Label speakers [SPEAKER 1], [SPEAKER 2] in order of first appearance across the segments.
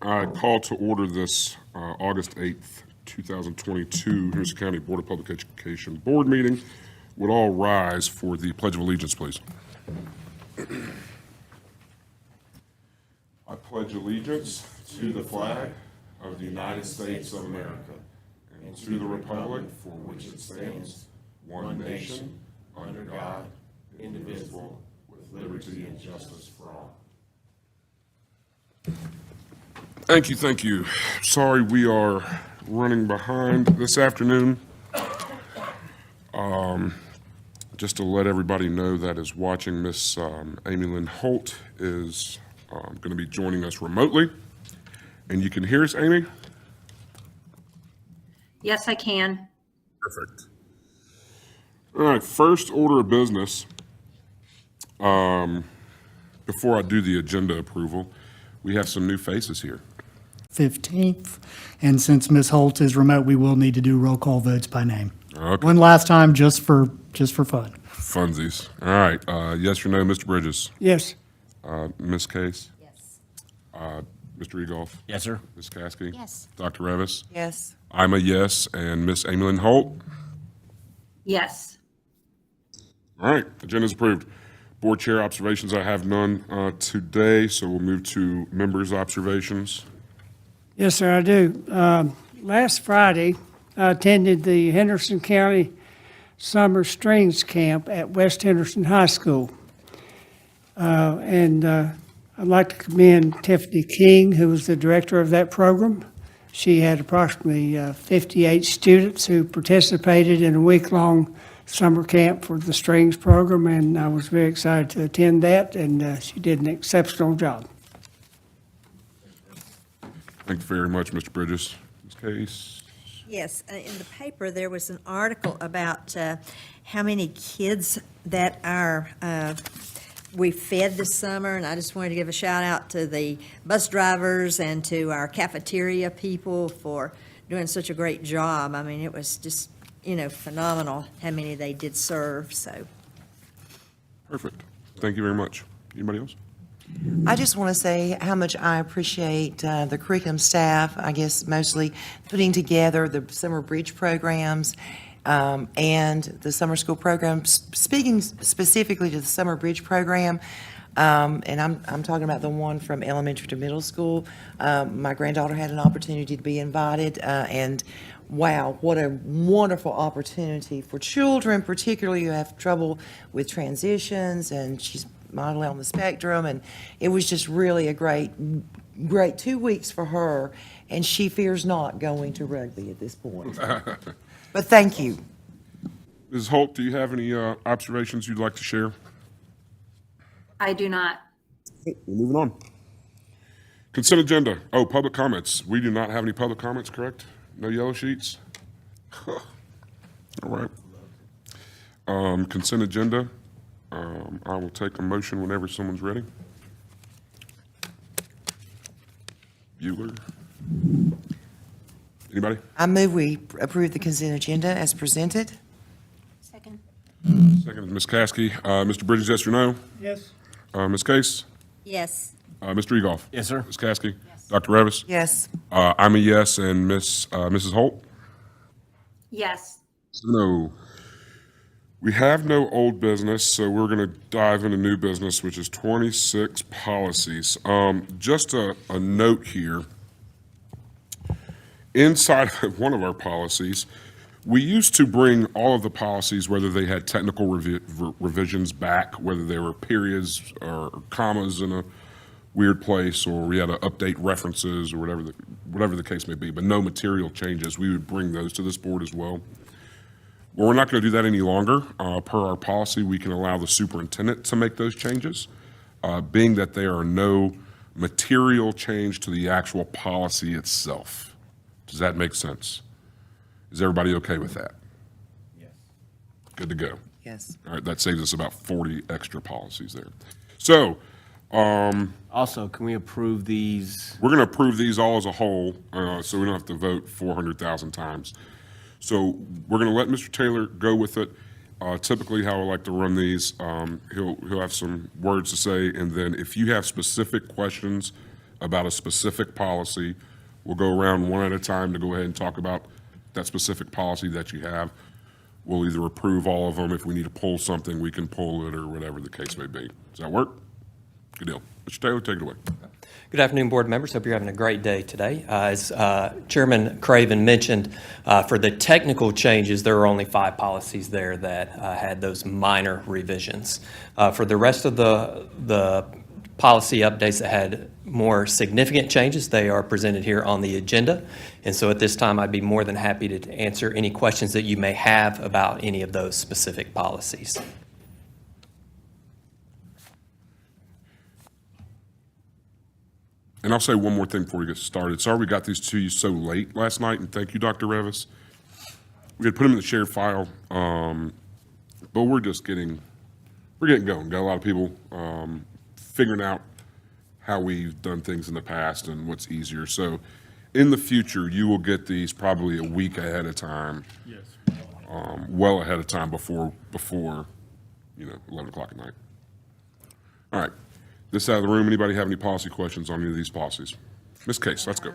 [SPEAKER 1] I call to order this August 8th, 2022 Henderson County Board of Public Education Board meeting. Would all rise for the Pledge of Allegiance, please. I pledge allegiance to the flag of the United States of America and to the republic for which it stands, one nation, under God, indivisible, with liberty and justice for all. Thank you. Sorry we are running behind this afternoon. Just to let everybody know that is watching, Miss Amy Lynn Holt is going to be joining us remotely. And you can hear us, Amy?
[SPEAKER 2] Yes, I can.
[SPEAKER 1] Perfect. All right, first order of business, before I do the agenda approval, we have some new faces here.
[SPEAKER 3] 15th, and since Ms. Holt is remote, we will need to do roll call votes by name.
[SPEAKER 1] Okay.
[SPEAKER 3] One last time, just for fun.
[SPEAKER 1] Funsies. All right, yes or no, Mr. Bridges?
[SPEAKER 3] Yes.
[SPEAKER 1] Ms. Case?
[SPEAKER 2] Yes.
[SPEAKER 1] Mr. Egolf?
[SPEAKER 4] Yes, sir.
[SPEAKER 1] Ms. Caskey?
[SPEAKER 2] Yes.
[SPEAKER 1] Dr. Revis?
[SPEAKER 5] Yes.
[SPEAKER 1] I'm a yes, and Miss Amy Lynn Holt?
[SPEAKER 2] Yes.
[SPEAKER 1] All right, agenda's approved. Board chair observations, I have none today, so we'll move to members' observations.
[SPEAKER 6] Yes, sir, I do. Last Friday, I attended the Henderson County Summer Strings Camp at West Henderson High School. And I'd like to commend Tiffany King, who was the director of that program. She had approximately 58 students who participated in a week-long summer camp for the strings program, and I was very excited to attend that, and she did an exceptional job.
[SPEAKER 1] Thank you very much, Mr. Bridges. Ms. Case?
[SPEAKER 5] Yes, in the paper, there was an article about how many kids that we fed this summer, and I just wanted to give a shout out to the bus drivers and to our cafeteria people for doing such a great job. I mean, it was just, phenomenal how many they did serve, so.
[SPEAKER 1] Perfect. Thank you very much. Anybody else?
[SPEAKER 7] I just want to say how much I appreciate the curriculum staff, I guess mostly putting together the summer bridge programs and the summer school programs. Speaking specifically to the summer bridge program, and I'm talking about the one from elementary to middle school. My granddaughter had an opportunity to be invited, and wow, what a wonderful opportunity for children, particularly who have trouble with transitions, and she's modeling on the spectrum, and it was just really a great 2 weeks for her, and she fears not going to rugby at this point. But thank you.
[SPEAKER 1] Ms. Holt, do you have any observations you'd like to share?
[SPEAKER 2] I do not.
[SPEAKER 1] Okay, we're moving on. Consent agenda. Oh, public comments. We do not have any public comments, correct? No yellow sheets? All right. Consent agenda. I will take a motion whenever someone's ready. Bueller? Anybody?
[SPEAKER 7] I move we approve the consent agenda as presented.
[SPEAKER 2] Second.
[SPEAKER 1] Second is Ms. Caskey. Mr. Bridges, yes or no?
[SPEAKER 6] Yes.
[SPEAKER 1] Ms. Case?
[SPEAKER 5] Yes.
[SPEAKER 1] Mr. Egolf?
[SPEAKER 4] Yes, sir.
[SPEAKER 1] Ms. Caskey? Dr. Revis?
[SPEAKER 7] Yes.
[SPEAKER 1] I'm a yes, and Mrs. Holt?
[SPEAKER 2] Yes.
[SPEAKER 1] No. We have no old business, so we're going to dive into new business, which is 26 policies. Just a note here. Inside of one of our policies, we used to bring all of the policies, whether they had technical revisions back, whether they were periods or commas in a weird place, or we had to update references or whatever the case may be, but no material changes. We would bring those to this board as well. Well, we're not going to do that any longer. Per our policy, we can allow the superintendent to make those changes, being that there are no material change to the actual policy itself. Does that make sense? Is everybody okay with that?
[SPEAKER 4] Yes.
[SPEAKER 1] Good to go.
[SPEAKER 7] Yes.
[SPEAKER 1] All right, that saves us about 40 extra policies there. So,
[SPEAKER 4] Also, can we approve these?
[SPEAKER 1] we're going to approve these all as a whole, so we don't have to vote 400,000 times. So we're going to let Mr. Taylor go with it. Typically, how I like to run these, he'll have some words to say, and then if you have specific questions about a specific policy. We'll go around one at a time to go ahead and talk about that specific policy that you have. We'll either approve all of them. If we need to pull something, we can pull it or whatever the case may be. Does that work? Good deal. Mr. Taylor, take it away.
[SPEAKER 8] Good afternoon, board members. Hope you're having a great day today. As Chairman Craven mentioned, for the technical changes, there are only 5 policies there that had those minor revisions. For the rest of the policy updates that had more significant changes, they are presented here on the agenda. And so at this time, I'd be more than happy to answer any questions that you may have about any of those specific policies.
[SPEAKER 1] And I'll say one more thing before we get started. Sorry we got these to you so late last night, and thank you, Dr. Revis. We had put them in the shared file, but we're getting going. Got a lot of people figuring out how we've done things in the past and what's easier. So in the future, you will get these probably a week ahead of time. Yes. Well ahead of time before 11 o'clock at night. All right. This side of the room, anybody have any policy questions on any of these policies? Ms. Case, let's go.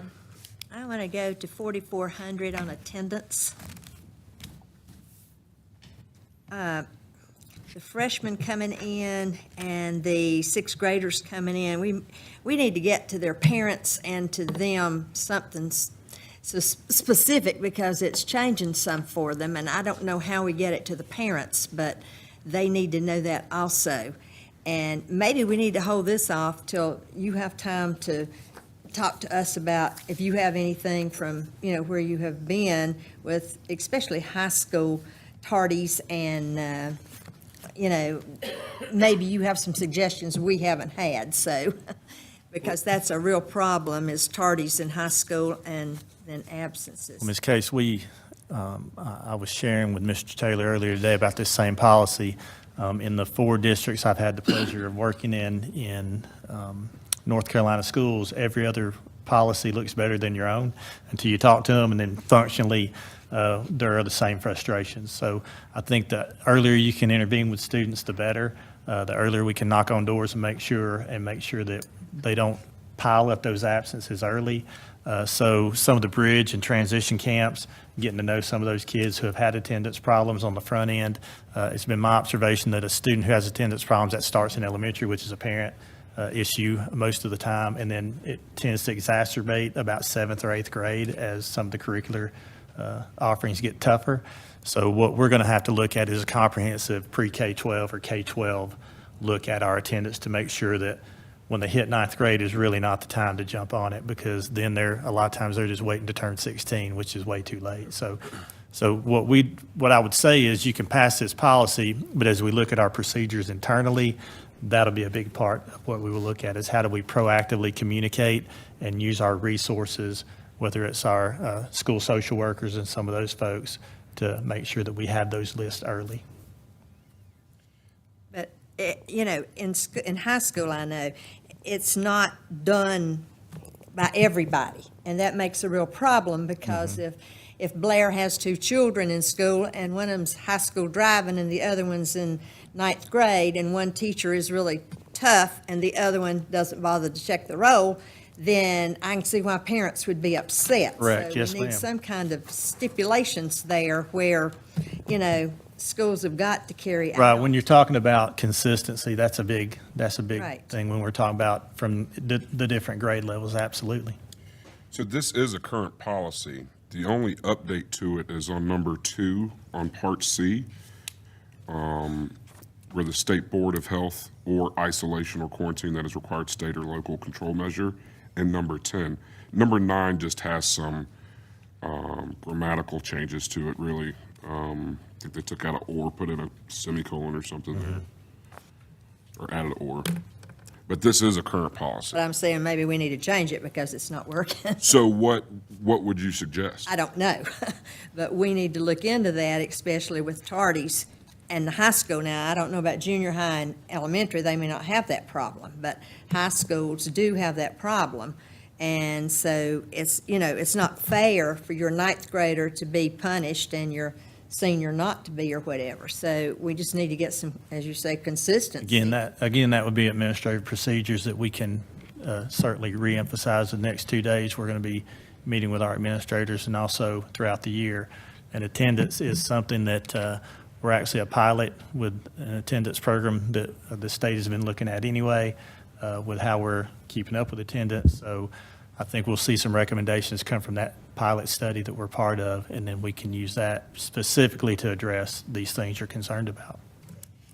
[SPEAKER 5] I want to go to 4,400 on attendance. The freshmen coming in and the 6th graders coming in, we need to get to their parents and to them something specific because it's changing some for them, and I don't know how we get it to the parents, but they need to know that also. And maybe we need to hold this off till you have time to talk to us about if you have anything from, where you have been with especially high school tardies and, maybe you have some suggestions we haven't had, so, because that's a real problem is tardies in high school and then absences.
[SPEAKER 9] Ms. Case, I was sharing with Mr. Taylor earlier today about this same policy. In the 4 districts I've had the pleasure of working in North Carolina schools, every other policy looks better than your own until you talk to them, and then functionally, there are the same frustrations. So I think the earlier you can intervene with students, the better. The earlier we can knock on doors and make sure that they don't pile up those absences early. So some of the bridge and transition camps, getting to know some of those kids who have had attendance problems on the front end. It's been my observation that a student who has attendance problems, that starts in elementary, which is a parent issue most of the time, and then it tends to exacerbate about 7th or 8th grade as some of the curricular offerings get tougher. So what we're going to have to look at is a comprehensive pre-K-12 or K-12 look at our attendance to make sure that when they hit 9th grade is really not the time to jump on it, because then a lot of times they're just waiting to turn 16, which is way too late. So what I would say is you can pass this policy, but as we look at our procedures internally, that'll be a big part of what we will look at is how do we proactively communicate and use our resources, whether it's our school social workers and some of those folks, to make sure that we have those lists early.
[SPEAKER 5] But, in high school, I know, it's not done by everybody, and that makes a real problem because if Blair has 2 children in school and one of them's high school driving and the other one's in 9th grade and one teacher is really tough and the other one doesn't bother to check the roll, then I can see why parents would be upset.
[SPEAKER 9] Correct. Yes,
[SPEAKER 5] So we need
[SPEAKER 9] ma'am.
[SPEAKER 5] some kind of stipulations there where, schools have got to carry out.
[SPEAKER 9] Right, when you're talking about consistency, that's a big
[SPEAKER 5] Right.
[SPEAKER 9] thing when we're talking about from the different grade levels, absolutely.
[SPEAKER 1] So this is a current policy. The only update to it is on number 2 on Part C, where the State Board of Health or isolation or quarantine that is required state or local control measure, and number 10. Number 9 just has some grammatical changes to it, really. I think they took out an or, put in a semicolon or something there, or added or. But this is a current policy.
[SPEAKER 5] But I'm saying maybe we need to change it because it's not working.
[SPEAKER 1] So what would you suggest?
[SPEAKER 5] I don't know, but we need to look into that, especially with tardies and the high school. Now, I don't know about junior high and elementary, they may not have that problem, but high schools do have that problem. And so it's, it's not fair for your 9th grader to be punished and your senior not to be or whatever. So we just need to get some, as you say, consistency.
[SPEAKER 9] Again, that would be administrative procedures that we can certainly reemphasize the next 2 days. We're going to be meeting with our administrators and also throughout the year. And attendance is something that we're actually a pilot with an attendance program that the state has been looking at anyway, with how we're keeping up with attendance. So I think we'll see some recommendations come from that pilot study that we're part of, and then we can use that specifically to address these things you're concerned about.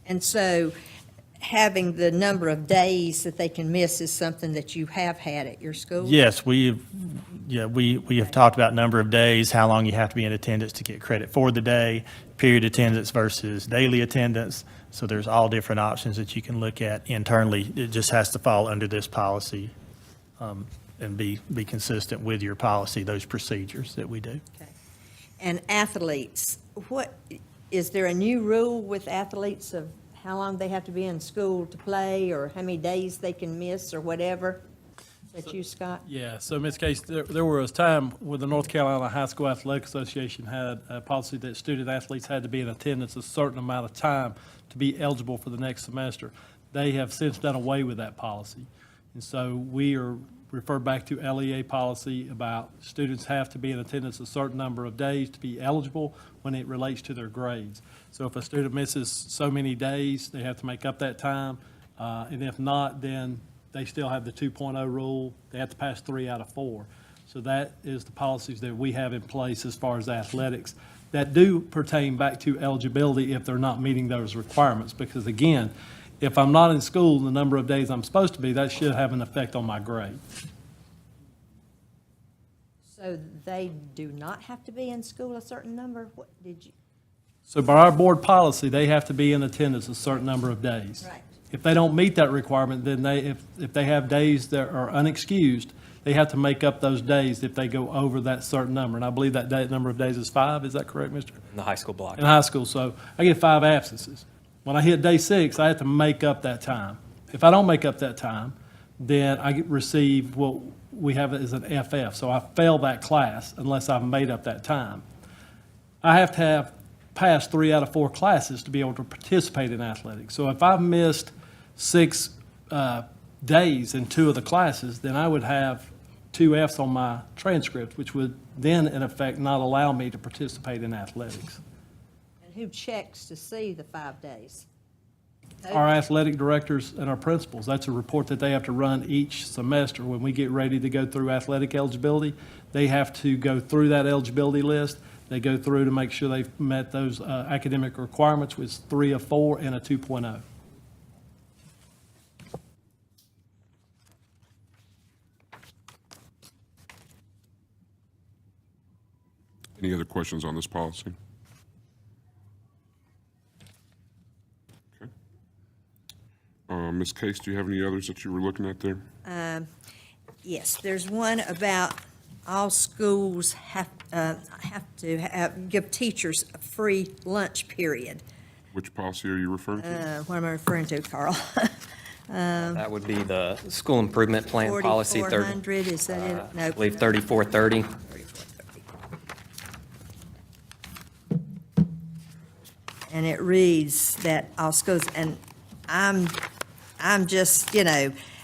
[SPEAKER 5] And so having the number of days that they can miss is something that you have had at your school?
[SPEAKER 9] Yes, we have talked about number of days, how long you have to be in attendance to get credit for the day, period attendance versus daily attendance. So there's all different options that you can look at internally. It just has to fall under this policy and be consistent with your policy, those procedures that we do.
[SPEAKER 5] Okay. And athletes, is there a new rule with athletes of how long they have to be in school to play, or how many days they can miss, or whatever? Is that you, Scott?
[SPEAKER 10] Yeah, so Ms. Case, there was a time when the North Carolina High School Athletic Association had a policy that student athletes had to be in attendance a certain amount of time to be eligible for the next semester. They have since done away with that policy. And so we are referred back to LEA policy about students have to be in attendance a certain number of days to be eligible when it relates to their grades. So if a student misses so many days, they have to make up that time. And if not, then they still have the 2.0 rule. They have to pass 3 out of 4. So that is the policies that we have in place as far as athletics that do pertain back to eligibility if they're not meeting those requirements. Because again, if I'm not in school the number of days I'm supposed to be, that should have an effect on my grade.
[SPEAKER 5] So they do not have to be in school a certain number? What did you?
[SPEAKER 10] So by our board policy, they have to be in attendance a certain number of days.
[SPEAKER 5] Right.
[SPEAKER 10] If they don't meet that requirement, then if they have days that are unexcused, they have to make up those days if they go over that certain number. And I believe that number of days is 5. Is that correct, Mr.?
[SPEAKER 8] In the high school block.
[SPEAKER 10] In high school, so I get 5 absences. When I hit day 6, I have to make up that time. If I don't make up that time, then I receive what we have as an FF. So I fail that class unless I've made up that time. I have to have passed 3 out of 4 classes to be able to participate in athletics. So if I've missed 6 days in 2 of the classes, then I would have 2 Fs on my transcript, which would then, in effect, not allow me to participate in athletics.
[SPEAKER 5] And who checks to see the 5 days?
[SPEAKER 10] Our athletic directors and our principals, that's a report that they have to run each semester. When we get ready to go through athletic eligibility, they have to go through that eligibility list. They go through to make sure they've met those academic requirements with 3 of 4 and a 2.0.
[SPEAKER 1] Any other questions on this policy? Okay. Ms. Case, do you have any others that you were looking at there?
[SPEAKER 5] Yes, there's one about all schools have to give teachers a free lunch period.
[SPEAKER 1] Which policy are you referring to?
[SPEAKER 5] What am I referring to, Carl?
[SPEAKER 8] That would be the school improvement plan policy.
[SPEAKER 5] 4400, is that it? No.
[SPEAKER 8] I believe 3430.
[SPEAKER 5] And it reads that all schools, and I'm just,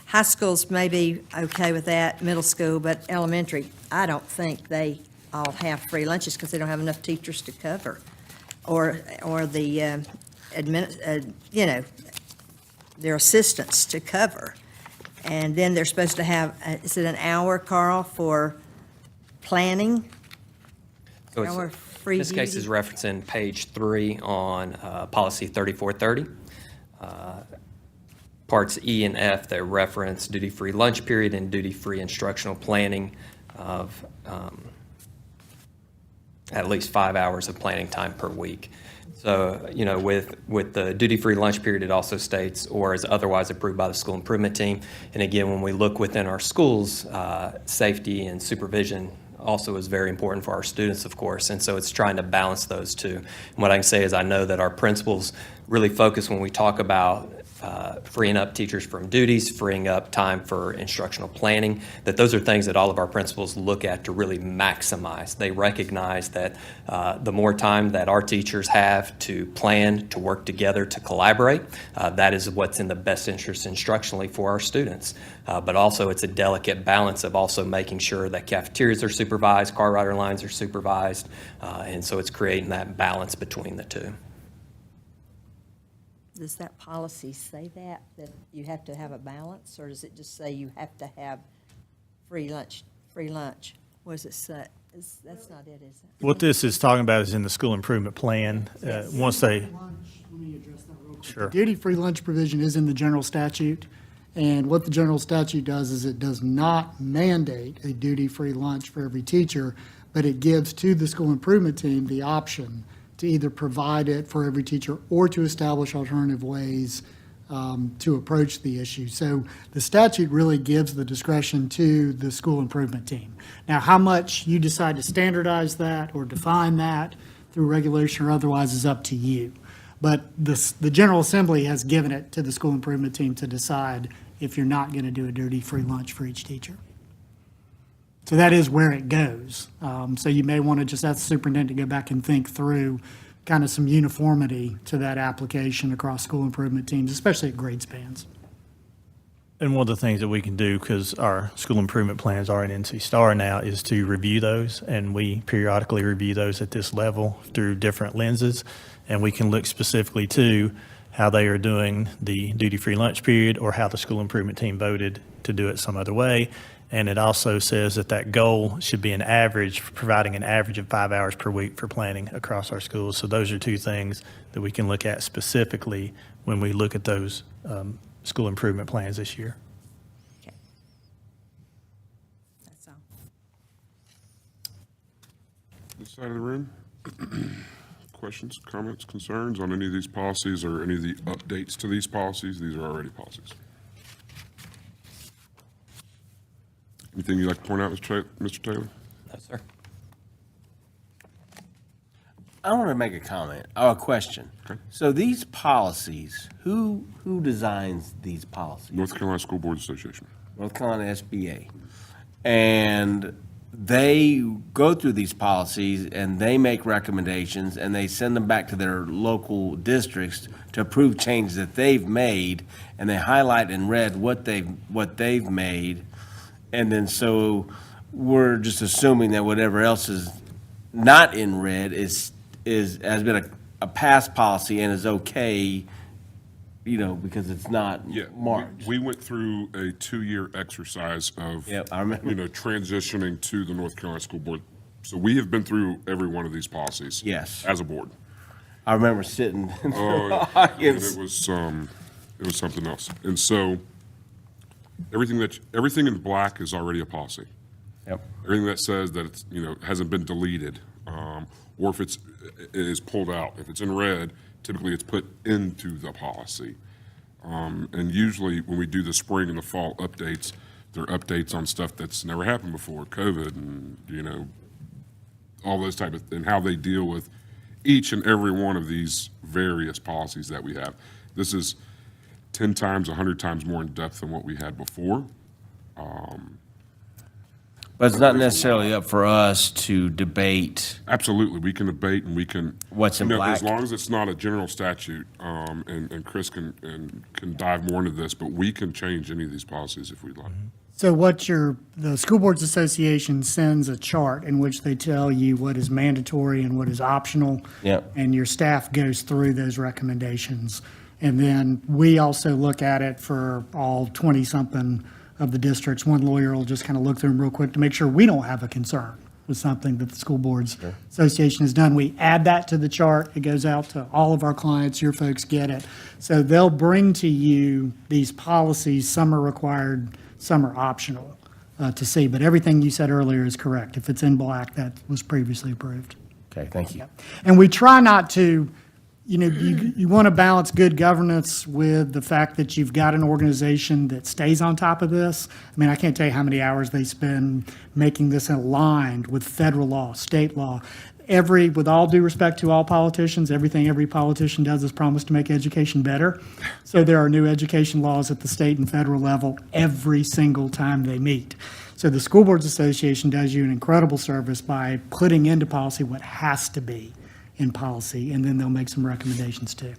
[SPEAKER 5] high schools may be okay with that, middle school, but elementary, I don't think they all have free lunches because they don't have enough teachers to cover, or the their assistants to cover. And then they're supposed to have, is it an hour, Carl, for planning?
[SPEAKER 8] So
[SPEAKER 5] Hour
[SPEAKER 8] it's,
[SPEAKER 5] free
[SPEAKER 8] this case is
[SPEAKER 5] duty?
[SPEAKER 8] referencing page 3 on policy 3430. Parts E and F that reference duty-free lunch period and duty-free instructional planning of at least 5 hours of planning time per week. So, with the duty-free lunch period, it also states, or is otherwise approved by the school improvement team. And again, when we look within our schools, safety and supervision also is very important for our students, of course. And so it's trying to balance those two. And what I can say is I know that our principals really focus when we talk about freeing up teachers from duties, freeing up time for instructional planning, that those are things that all of our principals look at to really maximize. They recognize that the more time that our teachers have to plan, to work together, to collaborate, that is what's in the best interest instructionally for our students. But also it's a delicate balance of also making sure that cafeterias are supervised, car rider lines are supervised, and so it's creating that balance between the two.
[SPEAKER 5] Does that policy say that you have to have a balance, or does it just say you have to have free lunch? What does it say? That's not it, is it?
[SPEAKER 9] What this is talking about is in the school improvement plan. Once they,
[SPEAKER 3] Let me address that real quick.
[SPEAKER 9] Sure.
[SPEAKER 3] Duty-free lunch provision is in the general statute, and what the general statute does is it does not mandate a duty-free lunch for every teacher, but it gives to the school improvement team the option to either provide it for every teacher or to establish alternative ways to approach the issue. So the statute really gives the discretion to the school improvement team. Now, how much you decide to standardize that or define that through regulation or otherwise is up to you. But the General Assembly has given it to the school improvement team to decide if you're not going to do a duty-free lunch for each teacher. So that is where it goes. So you may want to just ask the superintendent to go back and think through kind of some uniformity to that application across school improvement teams, especially at grade spans.
[SPEAKER 9] and one of the things that we can do, because our school improvement plans are in NC STAR now, is to review those, and we periodically review those at this level through different lenses, and we can look specifically to how they are doing the duty-free lunch period or how the school improvement team voted to do it some other way. And it also says that that goal should be an average, providing an average of 5 hours per week for planning across our schools. So those are two things that we can look at specifically when we look at those school improvement plans this year.
[SPEAKER 5] Okay. That's all.
[SPEAKER 1] This side of the room? Questions, comments, concerns on any of these policies or any of the updates to these policies? These are already policies. Anything you'd like to point out, Mr. Taylor?
[SPEAKER 8] No, sir.
[SPEAKER 4] I want to make a comment, or a question.
[SPEAKER 1] Okay.
[SPEAKER 4] So these policies, who designs these policies?
[SPEAKER 1] North Carolina School Board Association.
[SPEAKER 4] North Carolina SBA. And they go through these policies and they make recommendations and they send them back to their local districts to approve changes that they've made, and they highlight in red what they've made. And then so we're just assuming that whatever else is not in red has been a past policy and is okay, because it's not
[SPEAKER 1] Yeah,
[SPEAKER 4] marked.
[SPEAKER 1] we went through a 2-year exercise of,
[SPEAKER 4] Yep, I remember.
[SPEAKER 1] transitioning to the North Carolina School Board. So we have been through every one of these policies.
[SPEAKER 4] Yes.
[SPEAKER 1] As a board.
[SPEAKER 4] I remember sitting in the
[SPEAKER 1] And
[SPEAKER 4] audience.
[SPEAKER 1] it was something else. And so everything in black is already a policy.
[SPEAKER 4] Yep.
[SPEAKER 1] Everything that says that it's, hasn't been deleted, or if it is pulled out. If it's in red, typically it's put into the policy. And usually when we do the spring and the fall updates, they're updates on stuff that's never happened before, COVID and, all those type of, and how they deal with each and every one of these various policies that we have. This is 10 times, 100 times more in depth than what we had before.
[SPEAKER 4] But it's not necessarily up for us to debate.
[SPEAKER 1] Absolutely, we can debate and we can.
[SPEAKER 4] What's in black?
[SPEAKER 1] As long as it's not a general statute, and Chris can dive more into this, but we can change any of these policies if we'd like.
[SPEAKER 3] So the School Boards Association sends a chart in which they tell you what is mandatory and what is optional.
[SPEAKER 4] Yep.
[SPEAKER 3] And your staff goes through those recommendations. And then we also look at it for all 20-something of the districts. One lawyer will just kind of look through them real quick to make sure we don't have a concern with something that the School Boards Association has done. We add that to the chart. It goes out to all of our clients. Your folks get it. So they'll bring to you these policies. Some are required, some are optional to see. But everything you said earlier is correct. If it's in black, that was previously approved.
[SPEAKER 4] Okay, thank you.
[SPEAKER 3] And we try not to, you want to balance good governance with the fact that you've got an organization that stays on top of this. I mean, I can't tell you how many hours they spend making this aligned with federal law, state law. with all due respect to all politicians, everything every politician does is promise to make education better. So there are new education laws at the state and federal level every single time they meet. So the School Boards Association does you an incredible service by putting into policy what has to be in policy, and then they'll make some recommendations too.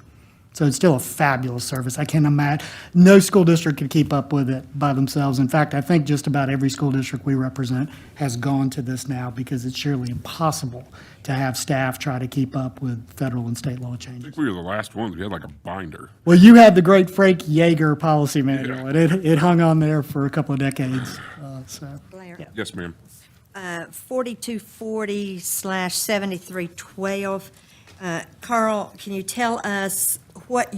[SPEAKER 3] So it's still a fabulous service. I can't imagine, no school district could keep up with it by themselves. In fact, I think just about every school district we represent has gone to this now because it's surely impossible to have staff try to keep up with federal and state law
[SPEAKER 1] I
[SPEAKER 3] changes.
[SPEAKER 1] think we were the last ones. We had like a binder.
[SPEAKER 3] Well, you had the great Frank Yeager policy manual, and it hung on there for a couple of decades, so.
[SPEAKER 5] Blair.
[SPEAKER 1] Yes, ma'am.
[SPEAKER 5] 4240/7312. Carl, can you tell us what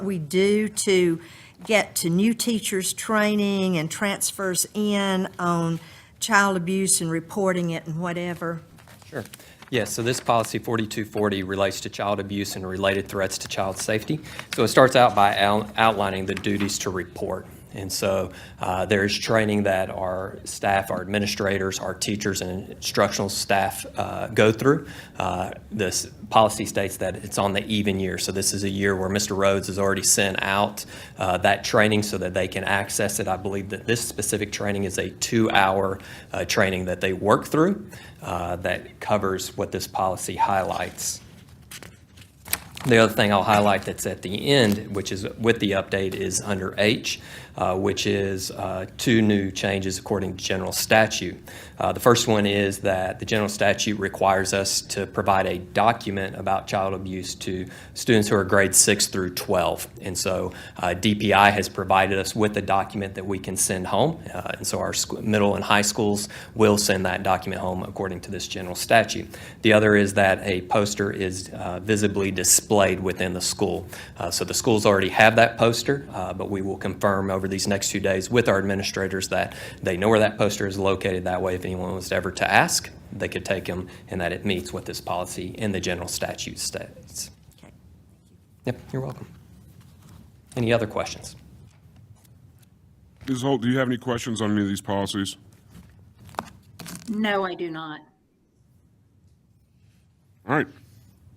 [SPEAKER 5] we do to get to new teachers training and transfers in on child abuse and reporting it and whatever?
[SPEAKER 8] Sure. Yes, so this policy 4240 relates to child abuse and related threats to child safety. So it starts out by outlining the duties to report. And so there's training that our staff, our administrators, our teachers, and instructional staff go through. This policy states that it's on the even year. So this is a year where Mr. Rhodes has already sent out that training so that they can access it. I believe that this specific training is a 2-hour training that they work through that covers what this policy highlights. The other thing I'll highlight that's at the end, which is with the update, is under H, which is 2 new changes according to general statute. The first one is that the general statute requires us to provide a document about child abuse to students who are grades 6 through 12. And so DPI has provided us with a document that we can send home. And so our middle and high schools will send that document home according to this general statute. The other is that a poster is visibly displayed within the school. So the schools already have that poster, but we will confirm over these next few days with our administrators that they know where that poster is located. That way, if anyone was ever to ask, they could take them, and that it meets what this policy in the general statute states.
[SPEAKER 5] Okay.
[SPEAKER 8] Yep, you're welcome. Any other questions?
[SPEAKER 1] Ms. Holt, do you have any questions on any of these policies?
[SPEAKER 2] No, I do not.
[SPEAKER 1] All right.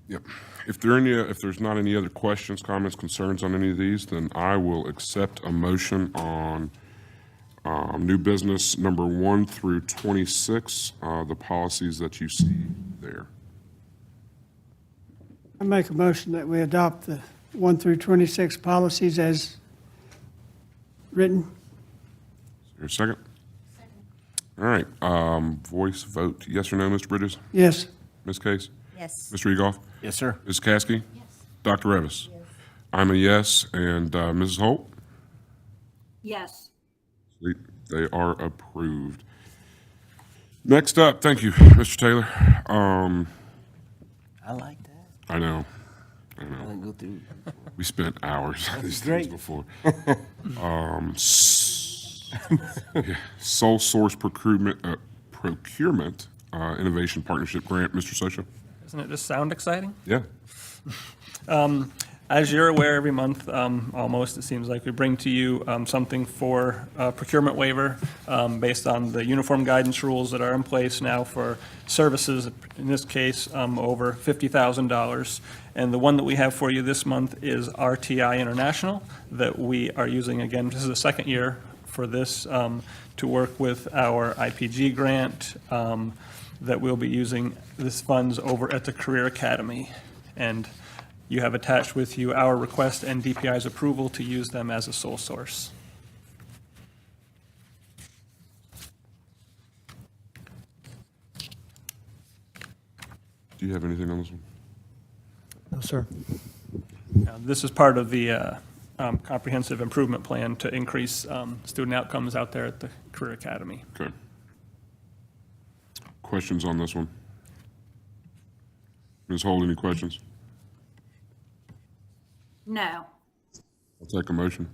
[SPEAKER 1] Yep. If there's not any other questions, comments, concerns on any of these, then I will accept a motion on new business number 1 through 26, the policies that you see there.
[SPEAKER 6] I make a motion that we adopt the 1 through 26 policies as written.
[SPEAKER 1] Is there a second? All right. Voice vote, yes or no, Mr. Bridges?
[SPEAKER 6] Yes.
[SPEAKER 1] Ms. Case?
[SPEAKER 5] Yes.
[SPEAKER 1] Mr. Egoff?
[SPEAKER 9] Yes, sir.
[SPEAKER 1] Ms. Caskey? Yes. Dr. Revis? Yes. I'm a yes, and Mrs. Holt?
[SPEAKER 2] Yes.
[SPEAKER 1] Sweet. They are approved. Next up, thank you, Mr. Taylor.
[SPEAKER 4] I like that.
[SPEAKER 1] I know.
[SPEAKER 4] I didn't go through.
[SPEAKER 1] We spent hours on these things
[SPEAKER 4] great.
[SPEAKER 1] before. Yeah, Sole source procurement, innovation partnership grant, Mr. Socia?
[SPEAKER 11] Doesn't it just sound exciting?
[SPEAKER 1] Yeah.
[SPEAKER 11] As you're aware, every month, almost, it seems like we bring to you something for procurement waiver based on the uniform guidance rules that are in place now for services, in this case, over $50,000. And the one that we have for you this month is RTI International that we are using again. This is the second year for this to work with our IPG grant that we'll be using this funds over at the Career Academy. And you have attached with you our request and DPI's approval to use them as a sole source.
[SPEAKER 1] Do you have anything on this one?
[SPEAKER 9] No, sir.
[SPEAKER 11] This is part of the comprehensive improvement plan to increase student outcomes out there at the Career Academy.
[SPEAKER 1] Okay. Questions on this one? Ms. Holt, any questions?
[SPEAKER 2] No.
[SPEAKER 1] I'll take a motion.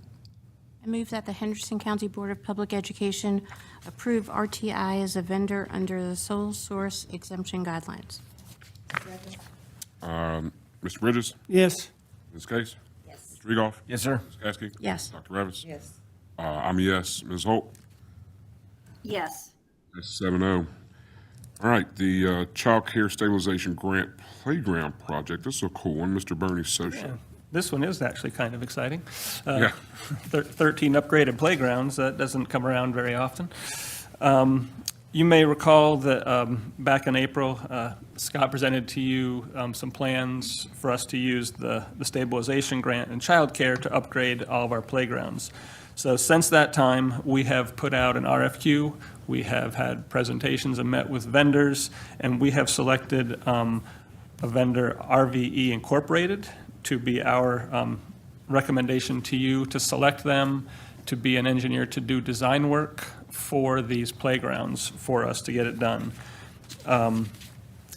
[SPEAKER 12] I move that the Henderson County Board of Public Education approve RTI as a vendor under the sole source exemption guidelines.
[SPEAKER 1] Mr. Bridges?
[SPEAKER 6] Yes.
[SPEAKER 1] Ms. Case?
[SPEAKER 5] Yes.
[SPEAKER 1] Mr. Egoff?
[SPEAKER 9] Yes, sir.
[SPEAKER 1] Ms. Caskey?
[SPEAKER 12] Yes.
[SPEAKER 1] Dr. Revis?
[SPEAKER 7] Yes.
[SPEAKER 1] I'm a yes. Ms. Holt?
[SPEAKER 2] Yes.
[SPEAKER 1] That's 7-0. All right, the Child Care Stabilization Grant Playground Project. This is a cool one, Mr. Bernie Socia.
[SPEAKER 11] This one is actually kind of exciting.
[SPEAKER 1] Yeah.
[SPEAKER 11] 13 upgraded playgrounds, that doesn't come around very often. You may recall that back in April, Scott presented to you some plans for us to use the stabilization grant in childcare to upgrade all of our playgrounds. So since that time, we have put out an RFQ, we have had presentations and met with vendors, and we have selected a vendor, RVE Incorporated, to be our recommendation to you to select them, to be an engineer to do design work for these playgrounds for us to get it done. And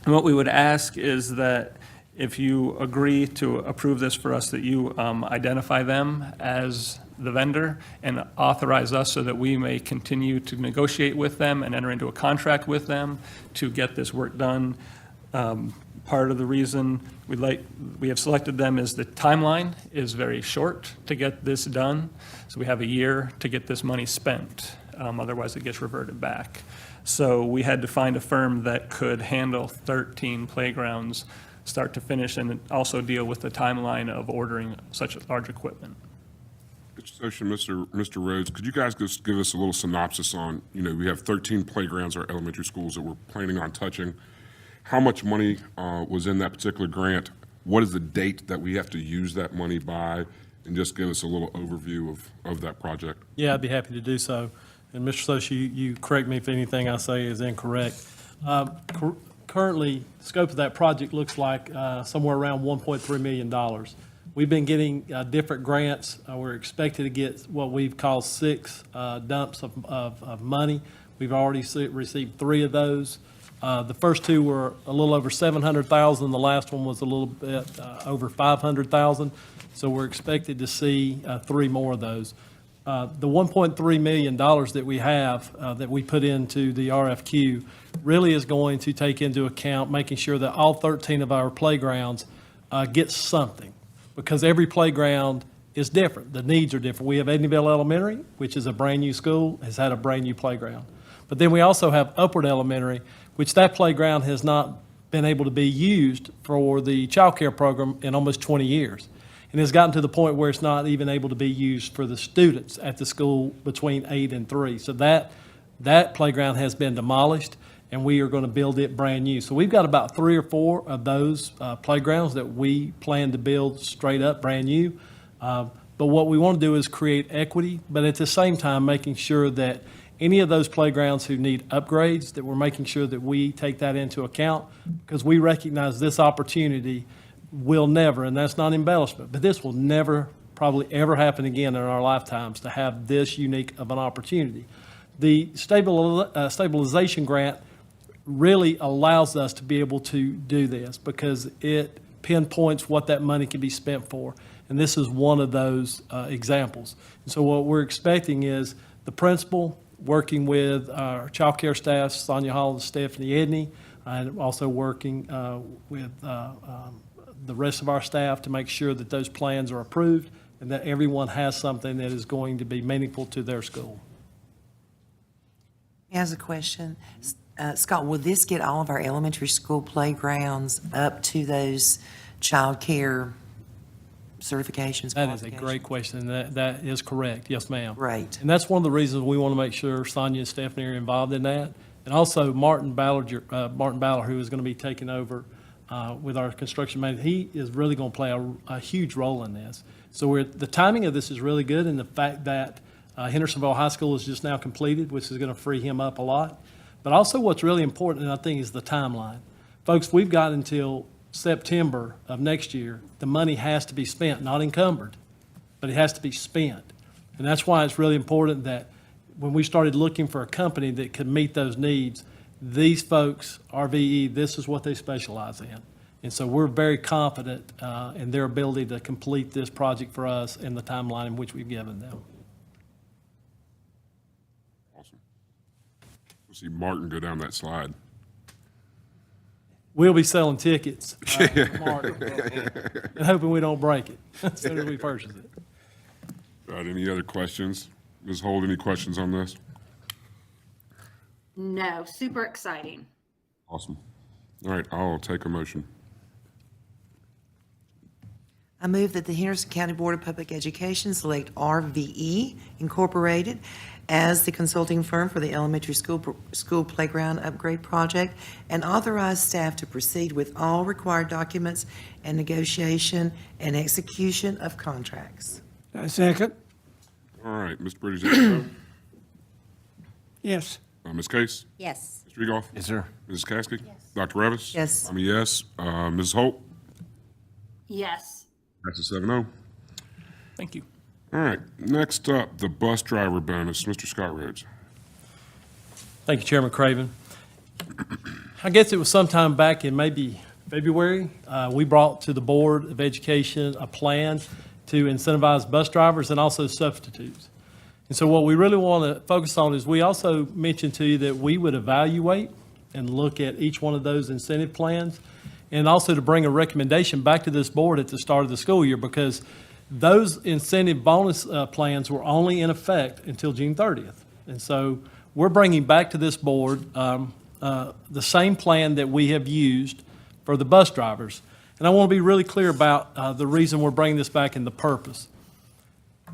[SPEAKER 11] what we would ask is that if you agree to approve this for us, that you identify them as the vendor and authorize us so that we may continue to negotiate with them and enter into a contract with them to get this work done. Part of the reason we have selected them is the timeline is very short to get this done. So we have a year to get this money spent. Otherwise, it gets reverted back. So we had to find a firm that could handle 13 playgrounds, start to finish, and also deal with the timeline of ordering such large equipment.
[SPEAKER 1] Mr. Socia, Mr. Rhodes, could you guys just give us a little synopsis on, we have 13 playgrounds or elementary schools that we're planning on touching. How much money was in that particular grant? What is the date that we have to use that money by? And just give us a little overview of that project.
[SPEAKER 10] Yeah, I'd be happy to do so. And Mr. Socia, you correct me if anything I say is incorrect. Currently, the scope of that project looks like somewhere around $1.3 million. We've been getting different grants. We're expected to get what we've called 6 dumps of money. We've already received 3 of those. The first 2 were a little over $700,000. The last one was a little bit over $500,000. So we're expected to see 3 more of those. The $1.3 million that we have, that we put into the RFQ, really is going to take into account making sure that all 13 of our playgrounds get something, because every playground is different. The needs are different. We have Edneyville Elementary, which is a brand-new school, has had a brand-new playground. But then we also have Upward Elementary, which that playground has not been able to be used for the child care program in almost 20 years. And it's gotten to the point where it's not even able to be used for the students at the school between 8 and 3. So that playground has been demolished, and we are going to build it brand new. So we've got about 3 or 4 of those playgrounds that we plan to build straight up brand new. But what we want to do is create equity, but at the same time making sure that any of those playgrounds who need upgrades, that we're making sure that we take that into account, because we recognize this opportunity will never, and that's not embellishment, but this will never probably ever happen again in our lifetimes to have this unique of an opportunity. The stabilization grant really allows us to be able to do this because it pinpoints what that money can be spent for, and this is one of those examples. And so what we're expecting is the principal working with our child care staff, Sonia Hall and Stephanie Edney, and also working with the rest of our staff to make sure that those plans are approved and that everyone has something that is going to be meaningful to their school.
[SPEAKER 7] Has a question. Scott, will this get all of our elementary school playgrounds up to those child care certifications?
[SPEAKER 10] That is a great question. That is correct. Yes, ma'am.
[SPEAKER 7] Great.
[SPEAKER 10] And that's one of the reasons we want to make sure Sonia and Stephanie are involved in that. And also Martin Ballard, who is going to be taking over with our construction manager, he is really going to play a huge role in this. So the timing of this is really good, and the fact that Hendersonville High School is just now completed, which is going to free him up a lot. But also what's really important, and I think, is the timeline. Folks, we've got until September of next year. The money has to be spent, not encumbered, but it has to be spent. And that's why it's really important that when we started looking for a company that could meet those needs, these folks, RVE, this is what they specialize in. And so we're very confident in their ability to complete this project for us in the timeline in which we've given them.
[SPEAKER 1] Awesome. We'll see Martin go down that slide.
[SPEAKER 10] We'll be selling tickets tomorrow, and hoping we don't break it as soon as we purchase it.
[SPEAKER 1] All right, any other questions? Ms. Holt, any questions on this?
[SPEAKER 2] No, super exciting.
[SPEAKER 1] Awesome. All right, I'll take a motion.
[SPEAKER 7] I move that the Henderson County Board of Public Education select RVE Incorporated as the consulting firm for the elementary school playground upgrade project and authorize staff to proceed with all required documents and negotiation and execution of contracts.
[SPEAKER 6] I second.
[SPEAKER 1] All right, Mr. Bridges, is that a vote?
[SPEAKER 6] Yes.
[SPEAKER 1] Ms. Case?
[SPEAKER 5] Yes.
[SPEAKER 1] Mr. Egoff?
[SPEAKER 4] Yes, sir.
[SPEAKER 1] Mrs. Casky? Dr. Revis?
[SPEAKER 7] Yes.
[SPEAKER 1] I'm a yes. Mrs. Holt?
[SPEAKER 2] Yes.
[SPEAKER 1] That's a 7-0.
[SPEAKER 11] Thank you.
[SPEAKER 1] All right, next up, the bus driver bonus. Mr. Scott Rhodes.
[SPEAKER 10] Thank you, Chairman Craven. I guess it was sometime back in maybe February, we brought to the Board of Education a plan to incentivize bus drivers and also substitutes. And so what we really want to focus on is we also mentioned to you that we would evaluate and look at each one of those incentive plans, and also to bring a recommendation back to this board at the start of the school year, because those incentive bonus plans were only in effect until June 30th. And so we're bringing back to this board the same plan that we have used for the bus drivers. And I want to be really clear about the reason we're bringing this back and the purpose.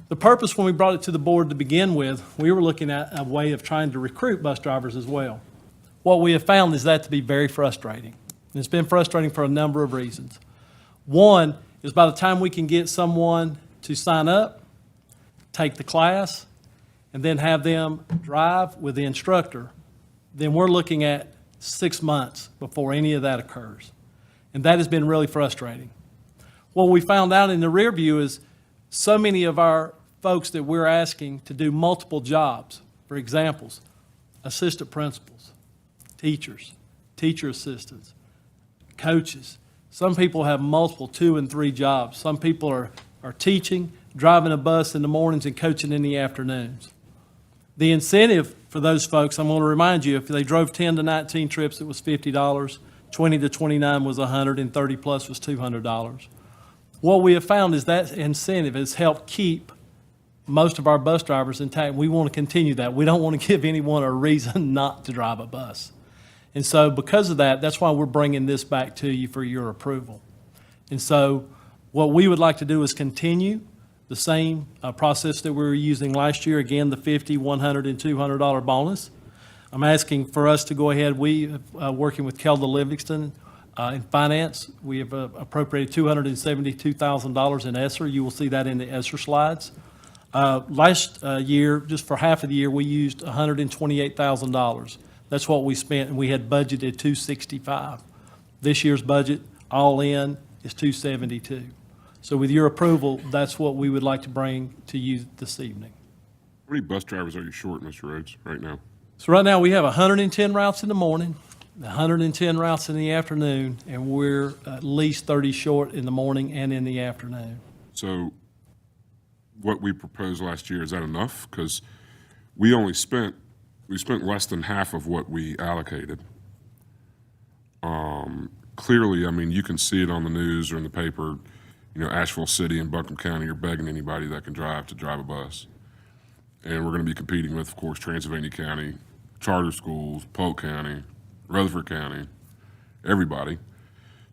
[SPEAKER 10] The purpose, when we brought it to the board to begin with, we were looking at a way of trying to recruit bus drivers as well. What we have found is that to be very frustrating. And it's been frustrating for a number of reasons. One is by the time we can get someone to sign up, take the class, and then have them drive with the instructor, then we're looking at 6 months before any of that occurs. And that has been really frustrating. What we found out in the rear view is so many of our folks that we're asking to do multiple jobs, for examples, assistant principals, teachers, teacher assistants, coaches. Some people have multiple 2 and 3 jobs. Some people are teaching, driving a bus in the mornings and coaching in the afternoons. The incentive for those folks, I'm going to remind you, if they drove 10 to 19 trips, it was $50, 20 to 29 was $100, and 30 plus was $200. What we have found is that incentive has helped keep most of our bus drivers intact. We want to continue that. We don't want to give anyone a reason not to drive a bus. And so because of that, that's why we're bringing this back to you for your approval. And so what we would like to do is continue the same process that we were using last year. Again, the $50, $100, and $200 bonus. I'm asking for us to go ahead. We, working with Kelda Livingston in finance, we have appropriated $272,000 in ESSER. You will see that in the ESSER slides. Last year, just for half of the year, we used $128,000. That's what we spent, and we had budgeted $265,000. This year's budget, all in, is $272,000. So with your approval, that's what we would like to bring to you this evening.
[SPEAKER 1] How many bus drivers are you short, Mr. Rhodes, right now?
[SPEAKER 10] So right now, we have 110 routes in the morning, 110 routes in the afternoon, and we're at least 30 short in the morning and in the afternoon.
[SPEAKER 1] So what we proposed last year, is that enough? Because we spent less than half of what we allocated. Clearly, I mean, you can see it on the news or in the paper, you know, Asheville City and Buncombe County are begging anybody that can drive to drive a bus. And we're going to be competing with, of course, Transylvania County, charter schools, Polk County, Rutherford County, everybody.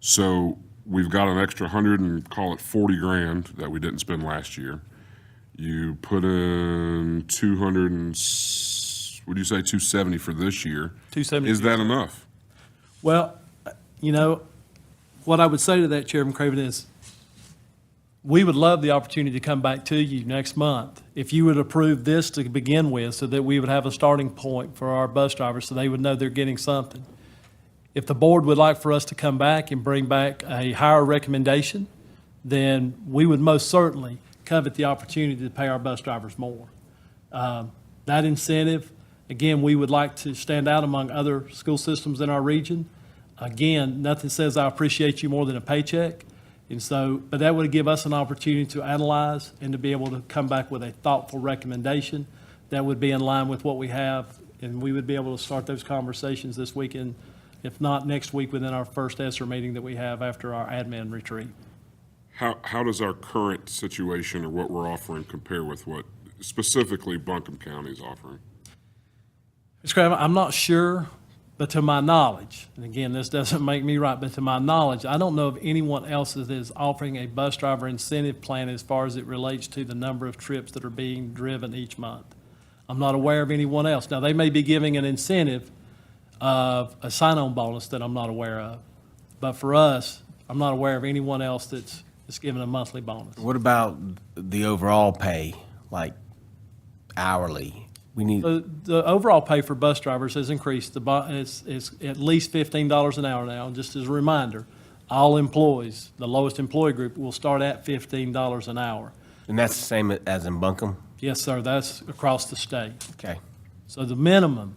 [SPEAKER 1] So we've got an extra 100 and call it 40 grand that we didn't spend last year. You put in 200 and, what do you say, 270 for this year?
[SPEAKER 10] 270.
[SPEAKER 1] Is that enough?
[SPEAKER 10] Well, you know, what I would say to that, Chairman Craven, is we would love the opportunity to come back to you next month if you would approve this to begin with, so that we would have a starting point for our bus drivers so they would know they're getting something. If the board would like for us to come back and bring back a higher recommendation, then we would most certainly covet the opportunity to pay our bus drivers more. That incentive, again, we would like to stand out among other school systems in our region. Again, nothing says I appreciate you more than a paycheck. And so, but that would give us an opportunity to analyze and to be able to come back with a thoughtful recommendation that would be in line with what we have. And we would be able to start those conversations this weekend, if not next week, within our first ESSER meeting that we have after our admin retreat.
[SPEAKER 1] How does our current situation or what we're offering compare with what specifically Buncombe County is offering?
[SPEAKER 10] Mr. Craven, I'm not sure, But to my knowledge, and again, this doesn't make me right, but to my knowledge, I don't know of anyone else that is offering a bus driver incentive plan as far as it relates to the number of trips that are being driven each month. I'm not aware of anyone else. Now, they may be giving an incentive of a sign-on bonus that I'm not aware of. But for us, I'm not aware of anyone else that's giving a monthly bonus.
[SPEAKER 4] What about the overall pay, like hourly? We need,
[SPEAKER 10] The overall pay for bus drivers has increased. It's at least $15 an hour now. And just as a reminder, all employees, the lowest employee group, will start at $15 an hour.
[SPEAKER 4] and that's the same as in Buncombe?
[SPEAKER 10] Yes, sir, that's across the state.
[SPEAKER 4] Okay.
[SPEAKER 10] So the minimum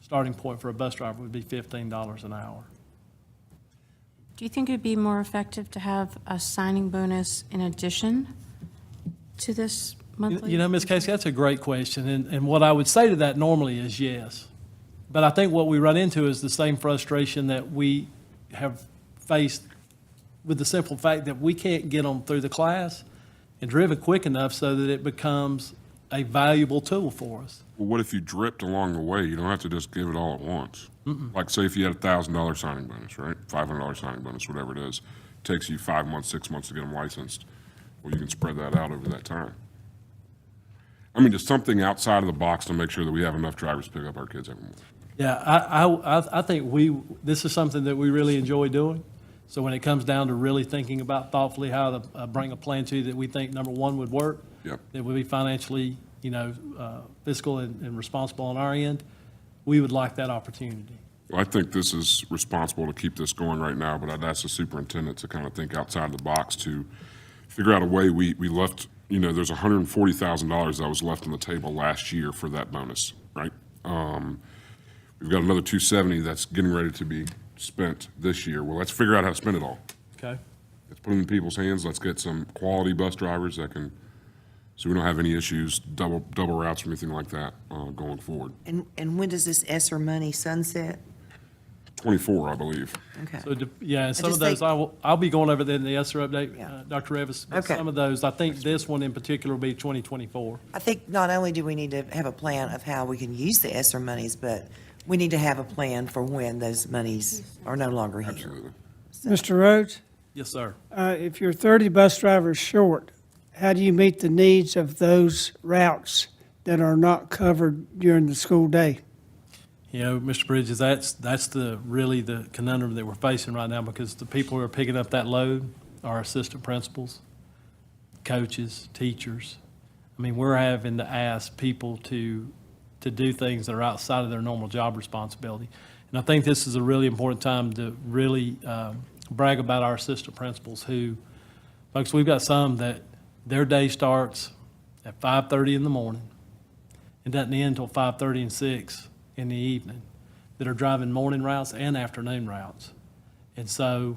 [SPEAKER 10] starting point for a bus driver would be $15 an hour.
[SPEAKER 12] Do you think it'd be more effective to have a signing bonus in addition to this monthly?
[SPEAKER 10] You know, Ms. Casey, that's a great question, and what I would say to that normally is yes. But I think what we run into is the same frustration that we have faced with the simple fact that we can't get them through the class and driven quick enough so that it becomes a valuable tool for us.
[SPEAKER 1] Well, what if you dripped along the way? You don't have to just give it all at once. Like, say if you had a $1,000 signing bonus, right? $500 signing bonus, whatever it is. Takes you 5 months, 6 months to get them licensed. Well, you can spread that out over that time. I mean, just something outside of the box to make sure that we have enough drivers to pick up our kids every morning.
[SPEAKER 10] Yeah, I think this is something that we really enjoy doing. So when it comes down to really thinking about thoughtfully how to bring a plan to you that we think, number one, would work,
[SPEAKER 1] Yep.
[SPEAKER 10] that would be financially, fiscal and responsible on our end, we would like that opportunity.
[SPEAKER 1] Well, I think this is responsible to keep this going right now, but I'd ask the superintendent to kind of think outside the box to figure out a way. We left, there's $140,000 that was left on the table last year for that bonus, right? We've got another $270 that's getting ready to be spent this year. Well, let's figure out how to spend it all.
[SPEAKER 10] Okay?
[SPEAKER 1] Let's put it in people's hands. Let's get some quality bus drivers that can, so we don't have any issues, double routes or anything like that going forward.
[SPEAKER 7] And when does this ESSER money sunset?
[SPEAKER 1] 24, I believe.
[SPEAKER 7] Okay.
[SPEAKER 10] So, yeah, and some of
[SPEAKER 7] just
[SPEAKER 10] those,
[SPEAKER 7] think-
[SPEAKER 10] I'll be going over that in the ESSER update,
[SPEAKER 7] Yeah.
[SPEAKER 10] Dr. Revis. But
[SPEAKER 7] Okay.
[SPEAKER 10] some of those, I think this one in particular will be 2024.
[SPEAKER 7] I think not only do we need to have a plan of how we can use the ESSER monies, but we need to have a plan for when those monies are no longer here.
[SPEAKER 1] Absolutely.
[SPEAKER 6] Mr. Rhodes,
[SPEAKER 10] Yes, sir.
[SPEAKER 6] if you're 30 bus drivers short, how do you meet the needs of those routes that are not covered during the school day?
[SPEAKER 10] Mr. Bridges, that's really the conundrum that we're facing right now, because the people who are picking up that load are assistant principals, coaches, teachers. I mean, we're having to ask people to do things that are outside of their normal job responsibility. And I think this is a really important time to really brag about our assistant principals who, folks, we've got some that their day starts at 5:30 in the morning and doesn't end until 5:30 and 6 in the evening, that are driving morning routes and afternoon routes. And so,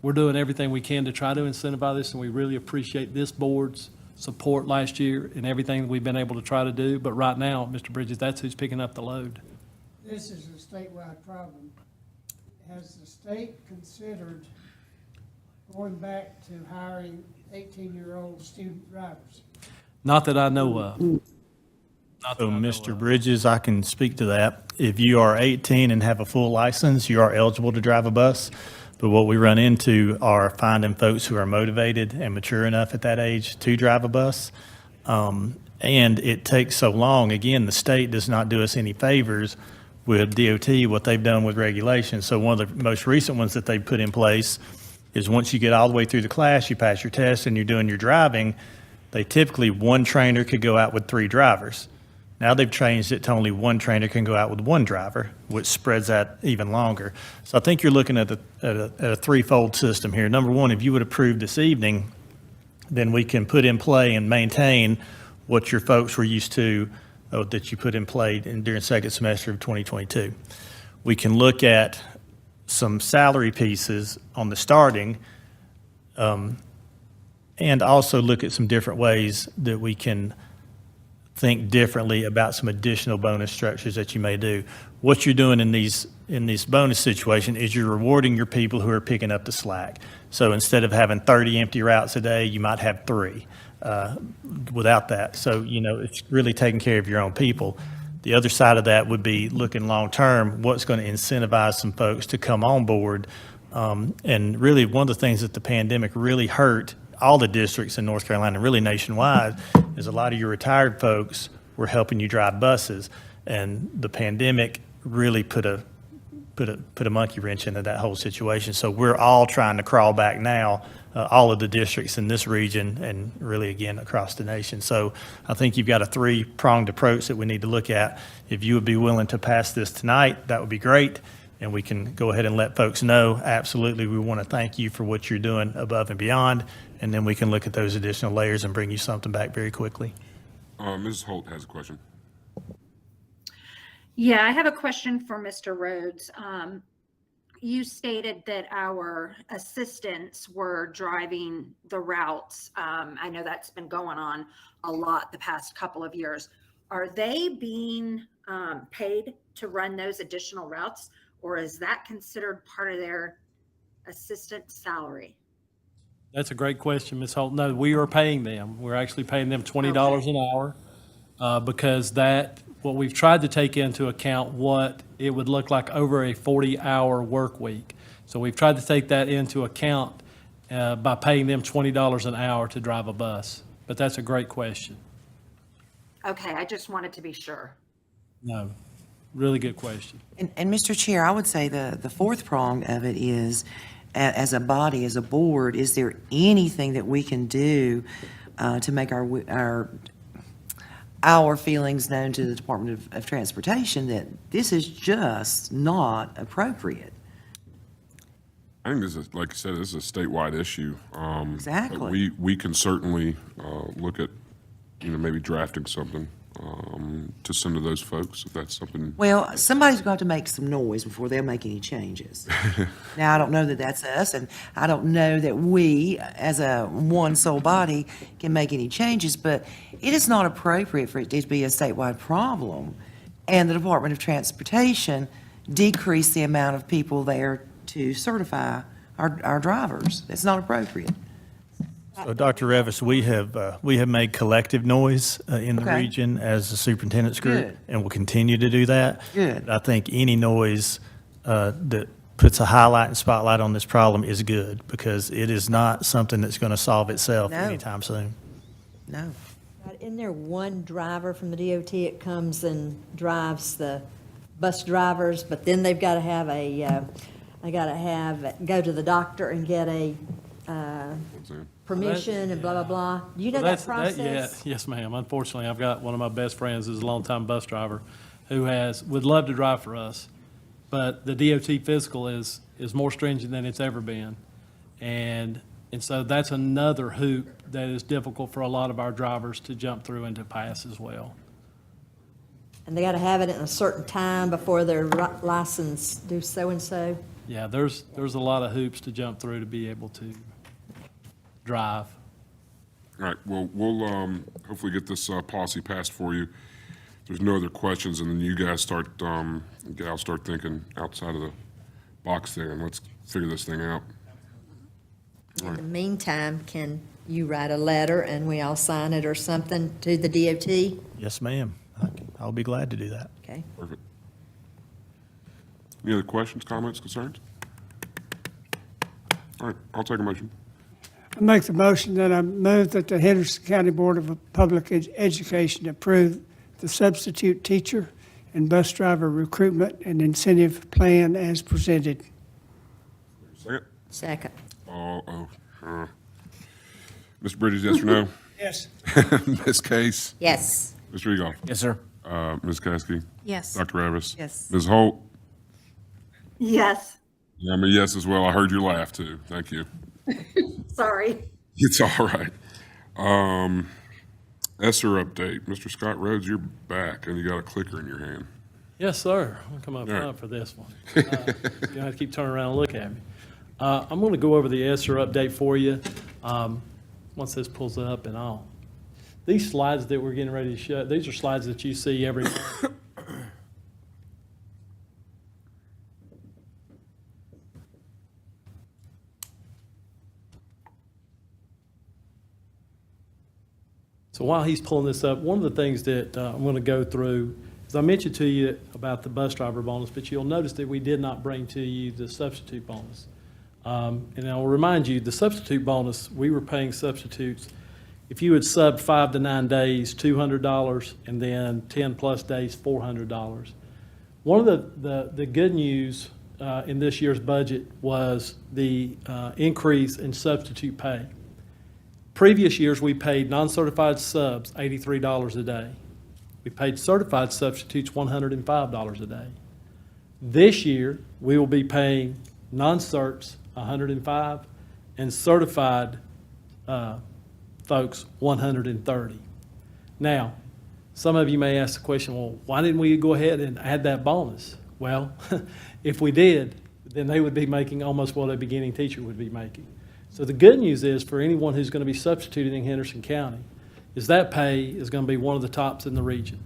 [SPEAKER 10] we're doing everything we can to try to incentivize this, and we really appreciate this board's support last year and everything that we've been able to try to do. But right now, Mr. Bridges, that's who's picking up the load.
[SPEAKER 6] This is a statewide problem. Has the state considered going back to hiring 18-year-old student drivers?
[SPEAKER 10] Not that I know of. Not that
[SPEAKER 9] So,
[SPEAKER 10] I know
[SPEAKER 9] Mr.
[SPEAKER 10] of.
[SPEAKER 9] Bridges, I can speak to that. If you are 18 and have a full license, you are eligible to drive a bus. But what we run into are finding folks who are motivated and mature enough at that age to drive a bus. And it takes so long. Again, the state does not do us any favors with DOT, what they've done with regulations. So one of the most recent ones that they put in place is once you get all the way through the class, you pass your test and you're doing your driving, they typically, one trainer could go out with 3 drivers. Now they've changed it to only one trainer can go out with 1 driver, which spreads that even longer. So I think you're looking at a threefold system here. Number one, if you would approve this evening, then we can put in play and maintain what your folks were used to, that you put in play during second semester of 2022. We can look at some salary pieces on the starting, and also look at some different ways that we can think differently about some additional bonus structures that you may do. What you're doing in this bonus situation is you're rewarding your people who are picking up the slack. So instead of having 30 empty routes a day, you might have 3 without that. So, it's really taking care of your own people. The other side of that would be looking long-term, what's going to incentivize some folks to come on board. And really, one of the things that the pandemic really hurt all the districts in North Carolina, really nationwide, is a lot of your retired folks were helping you drive buses. And the pandemic really put a monkey wrench into that whole situation. So we're all trying to crawl back now, all of the districts in this region and really, again, across the nation. So I think you've got a three-pronged approach that we need to look at. If you would be willing to pass this tonight, that would be great. And we can go ahead and let folks know, absolutely, we want to thank you for what you're doing above and beyond. And then we can look at those additional layers and bring you something back very quickly.
[SPEAKER 1] Mrs. Holt has a question.
[SPEAKER 2] Yeah, I have a question for Mr. Rhodes. You stated that our assistants were driving the routes. I know that's been going on a lot the past couple of years. Are they being paid to run those additional routes, or is that considered part of their assistant salary?
[SPEAKER 10] That's a great question, Ms. Holt. No, we are paying them. We're actually paying them $20 an hour because what we've tried to take into account what it would look like over a 40-hour work week. So we've tried to take that into account by paying them $20 an hour to drive a bus. But that's a great question.
[SPEAKER 2] Okay, I just wanted to be sure.
[SPEAKER 10] No, really good question.
[SPEAKER 7] And Mr. Chair, I would say the fourth prong of it is, as a body, as a board, is there anything that we can do to make our feelings known to the Department of Transportation that this is just not appropriate?
[SPEAKER 1] I think this is, like I said, this is a statewide issue.
[SPEAKER 7] Exactly.
[SPEAKER 1] But we can certainly look at, maybe drafting something to send to those folks if that's something.
[SPEAKER 7] Well, somebody's got to make some noise before they'll make any changes. Now, I don't know that that's us, and I don't know that we, as a one sole body, can make any changes, but it is not appropriate for it to be a statewide problem, and the Department of Transportation decrease the amount of people there to certify our drivers. It's not appropriate.
[SPEAKER 9] So, Dr. Revis, we have made collective noise in the
[SPEAKER 7] Okay.
[SPEAKER 9] region as a superintendent's group,
[SPEAKER 7] Good.
[SPEAKER 9] and will continue to do that.
[SPEAKER 7] Good.
[SPEAKER 9] I think any noise that puts a highlight and spotlight on this problem is good, because it is not something that's going to solve itself
[SPEAKER 7] No.
[SPEAKER 9] anytime soon.
[SPEAKER 7] No.
[SPEAKER 5] Isn't there one driver from the DOT that comes and drives the bus drivers, but then they've got to have go to the doctor and get a permission and blah, blah, blah. Do you know that process?
[SPEAKER 10] Yes, ma'am. Unfortunately, I've got one of my best friends who's a longtime bus driver who would love to drive for us, but the DOT physical is more stringent than it's ever been. And so that's another hoop that is difficult for a lot of our drivers to jump through and to pass as well.
[SPEAKER 5] And they got to have it in a certain time before their license do so-and-so?
[SPEAKER 10] Yeah, there's a lot of hoops to jump through to be able to drive.
[SPEAKER 1] All right, well, we'll hopefully get this policy passed for you. If there's no other questions, and then you guys gals start thinking outside of the box there, and let's figure this thing out.
[SPEAKER 5] In the meantime, can you write a letter and we all sign it or something to the DOT?
[SPEAKER 9] Yes, ma'am. I'll be glad to do that.
[SPEAKER 5] Okay.
[SPEAKER 1] Perfect. Any other questions, comments, concerns? All right, I'll take a motion.
[SPEAKER 6] I make the motion that I move that the Henderson County Board of Public Education approve the substitute teacher and bus driver recruitment and incentive plan as presented.
[SPEAKER 1] Second?
[SPEAKER 5] Second.
[SPEAKER 1] Mr. Bridges, yes or no?
[SPEAKER 6] Yes.
[SPEAKER 1] Ms. Case?
[SPEAKER 5] Yes.
[SPEAKER 1] Mr. Egoff?
[SPEAKER 4] Yes, sir.
[SPEAKER 1] Ms. Caskey?
[SPEAKER 12] Yes.
[SPEAKER 1] Dr. Revis?
[SPEAKER 7] Yes.
[SPEAKER 1] Ms. Holt?
[SPEAKER 2] Yes,
[SPEAKER 1] Yeah, I'm a yes as well. I heard your laugh too. Thank you.
[SPEAKER 2] sorry.
[SPEAKER 1] It's all right. ESSER update. Mr. Scott Rhodes, you're back and you got a clicker in your hand.
[SPEAKER 10] Yes, sir. I'm gonna come up
[SPEAKER 1] All right.
[SPEAKER 10] front for this one. You're gonna have to keep turning around and look at me. I'm gonna go over the ESSER update for you. Once this pulls up and all. These slides that we're getting ready to show, these are slides that you see every month. So while he's pulling this up, one of the things that I'm going to go through As I mentioned to you about the bus driver bonus, but you'll notice that we did not bring to you the substitute bonus. And I'll remind you, the substitute bonus, we were paying substitutes. If you had subbed 5 to 9 days, $200, and then 10-plus days, $400. One of the good news in this year's budget was the increase in substitute pay. Previous years, we paid non-certified subs $83 a day. We paid certified substitutes $105 a day. This year, we will be paying non-certs $105 and certified folks $130. Now, some of you may ask the question, well, why didn't we go ahead and add that bonus? Well, if we did, then they would be making almost what a beginning teacher would be making. So the good news is for anyone who's going to be substituting in Henderson County is that pay is going to be one of the tops in the region.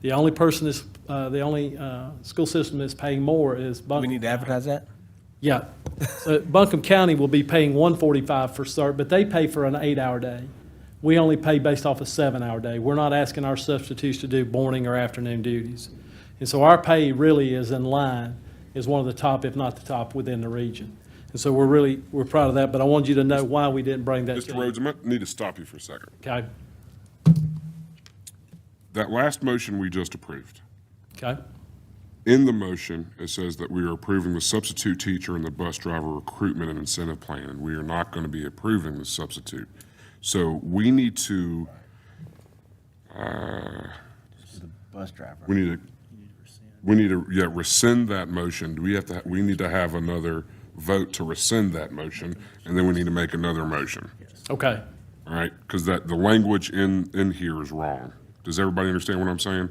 [SPEAKER 10] The only person is, the only school system that's paying more is Buncombe.
[SPEAKER 4] We need to advertise that?
[SPEAKER 10] Yeah. So Buncombe County will be paying $145 for cert, but they pay for an 8-hour day. We only pay based off a 7-hour day. We're not asking our substitutes to do morning or afternoon duties. And so our pay really is in line, is one of the top, if not the top, within the region. And so we're proud of that, but I wanted you to know why we didn't bring that.
[SPEAKER 1] Mr. Rhodes, I might need to stop you for a second.
[SPEAKER 10] Okay,
[SPEAKER 1] That last motion we just approved,
[SPEAKER 10] okay,
[SPEAKER 1] in the motion, it says that we are approving the substitute teacher and the bus driver recruitment and incentive plan, and we are not going to be approving the substitute. So we need to,
[SPEAKER 4] Bus driver.
[SPEAKER 1] we need to, yeah, rescind that motion. Do we have to, we need to have another vote to rescind that motion, and then we need to make another motion,
[SPEAKER 10] okay.
[SPEAKER 1] all right? Because that, the language in here is wrong. Does everybody understand what I'm saying?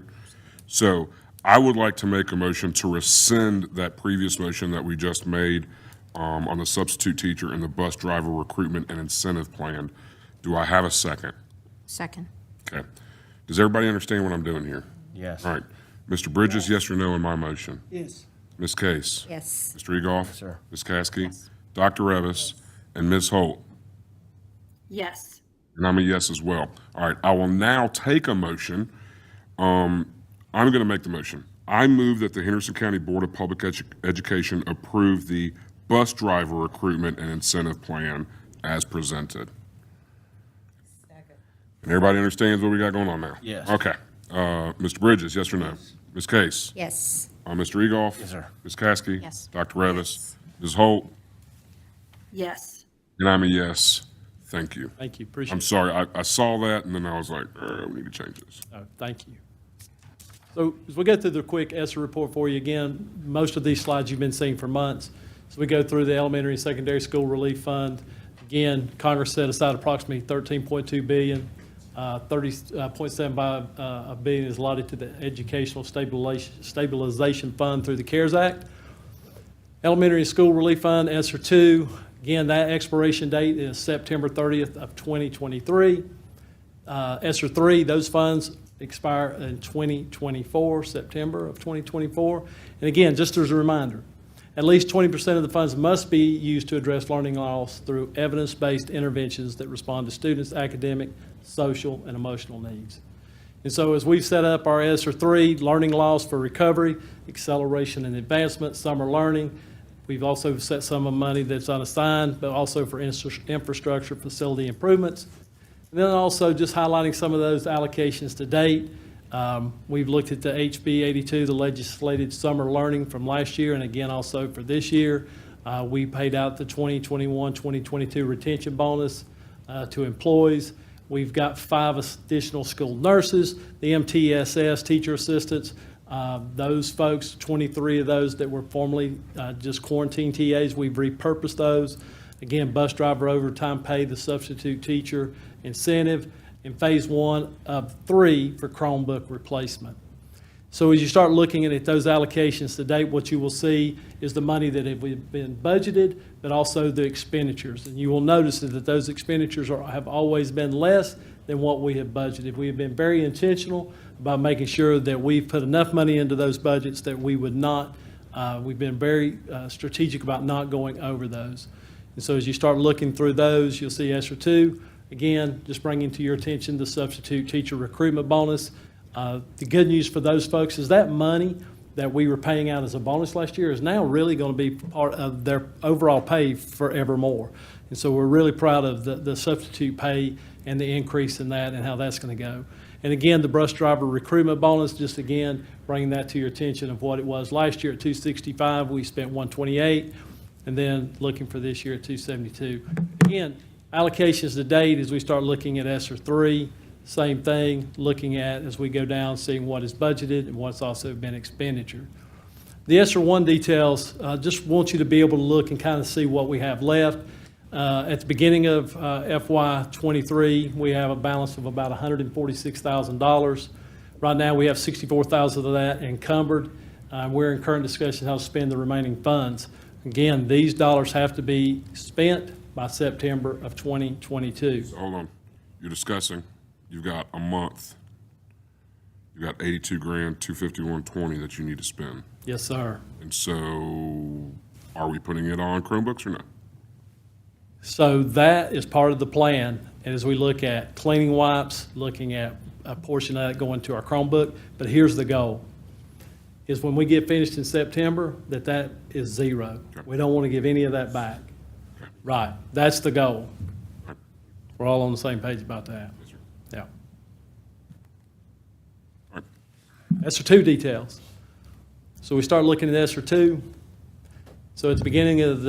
[SPEAKER 1] So I would like to make a motion to rescind that previous motion that we just made on the substitute teacher and the bus driver recruitment and incentive plan. Do I have a second?
[SPEAKER 12] Second.
[SPEAKER 1] Okay. Does everybody understand what I'm doing here?
[SPEAKER 4] Yes.
[SPEAKER 1] All right. Mr. Bridges, yes or no on my motion?
[SPEAKER 6] Yes.
[SPEAKER 1] Ms. Case?
[SPEAKER 5] Yes.
[SPEAKER 1] Mr. Egoff?
[SPEAKER 4] Yes, sir.
[SPEAKER 1] Ms. Caskey? Dr. Revis? And Ms. Holt?
[SPEAKER 2] Yes.
[SPEAKER 1] And I'm a yes as well. All right, I will now take a motion. I'm going to make the motion. I move that the Henderson County Board of Public Education approve the bus driver recruitment and incentive plan as presented. And everybody understands what we got going on now?
[SPEAKER 4] Yes.
[SPEAKER 1] Okay. Mr. Bridges, yes or no? Ms. Case?
[SPEAKER 5] Yes.
[SPEAKER 1] Mr. Egoff?
[SPEAKER 4] Yes, sir.
[SPEAKER 1] Ms. Caskey?
[SPEAKER 12] Yes.
[SPEAKER 1] Dr. Revis? Ms. Holt?
[SPEAKER 2] Yes.
[SPEAKER 1] And I'm a yes. Thank you.
[SPEAKER 10] Thank you, appreciate it.
[SPEAKER 1] I'm sorry, I saw that, and then I was like, we need to change this.
[SPEAKER 10] Oh, thank you. So as we go through the quick ESSER report for you, again, most of these slides you've been seeing for months. So we go through the elementary and secondary school relief fund. Again, Congress set aside approximately $13.2 billion. 30.75 billion is allotted to the Educational Stabilization Fund through the CARES Act. Elementary School Relief Fund, ESSER 2, again, that expiration date is September 30th of 2023. ESSER 3, those funds expire in 2024, September of 2024. And again, just as a reminder, at least 20% of the funds must be used to address learning loss through evidence-based interventions that respond to students' academic, social, and emotional needs. And so as we've set up our ESSER 3, learning loss for recovery, acceleration and advancement, summer learning, we've also set some of the money that's unassigned, but also for infrastructure facility improvements. And then also just highlighting some of those allocations to date. We've looked at the HB 82, the legislated summer learning from last year, and again also for this year. We paid out the 2021-2022 retention bonus to employees. We've got 5 additional school nurses, the MTSS teacher assistants. Those folks, 23 of those that were formerly just quarantine TAs, we've repurposed those. Again, bus driver overtime pay, the substitute teacher incentive, and phase 1 of 3 for Chromebook replacement. So as you start looking at those allocations to date, what you will see is the money that have been budgeted, but also the expenditures. And you will notice that those expenditures have always been less than what we have budgeted. We have been very intentional about making sure that we've put enough money into those budgets that we would not, we've been very strategic about not going over those. And so as you start looking through those, you'll see ESSER 2, again, just bringing to your attention the substitute teacher recruitment bonus. The good news for those folks is that money that we were paying out as a bonus last year is now really going to be part of their overall pay forevermore. And so we're really proud of the substitute pay and the increase in that and how that's going to go. And again, the bus driver recruitment bonus, just again, bringing that to your attention of what it was last year at 265, we spent 128, and then looking for this year at 272. Again, allocations to date, as we start looking at ESSER 3, same thing, looking at as we go down, seeing what is budgeted and what's also been expenditure. The ESSER 1 details, just want you to be able to look and kind of see what we have left. At the beginning of FY '23, we have a balance of about $146,000. Right now, we have $64,000 of that encumbered. We're in current discussion how to spend the remaining funds. Again, these dollars have to be spent by September of 2022.
[SPEAKER 1] So hold on. You're discussing, you've got a month. You got 82 grand, 251.20 that you need to spend.
[SPEAKER 10] Yes, sir.
[SPEAKER 1] And so are we putting it on Chromebooks or not?
[SPEAKER 10] So that is part of the plan, and as we look at cleaning wipes, looking at a portion of that going to our Chromebook, but here's the goal, is when we get finished in September, that is zero. We don't want to give any of that back. Right, that's the goal. We're all on the same page about that.
[SPEAKER 1] Yes, sir.
[SPEAKER 10] Yeah.
[SPEAKER 1] All right.
[SPEAKER 10] ESSER 2 details. So we start looking at ESSER 2. So at the beginning of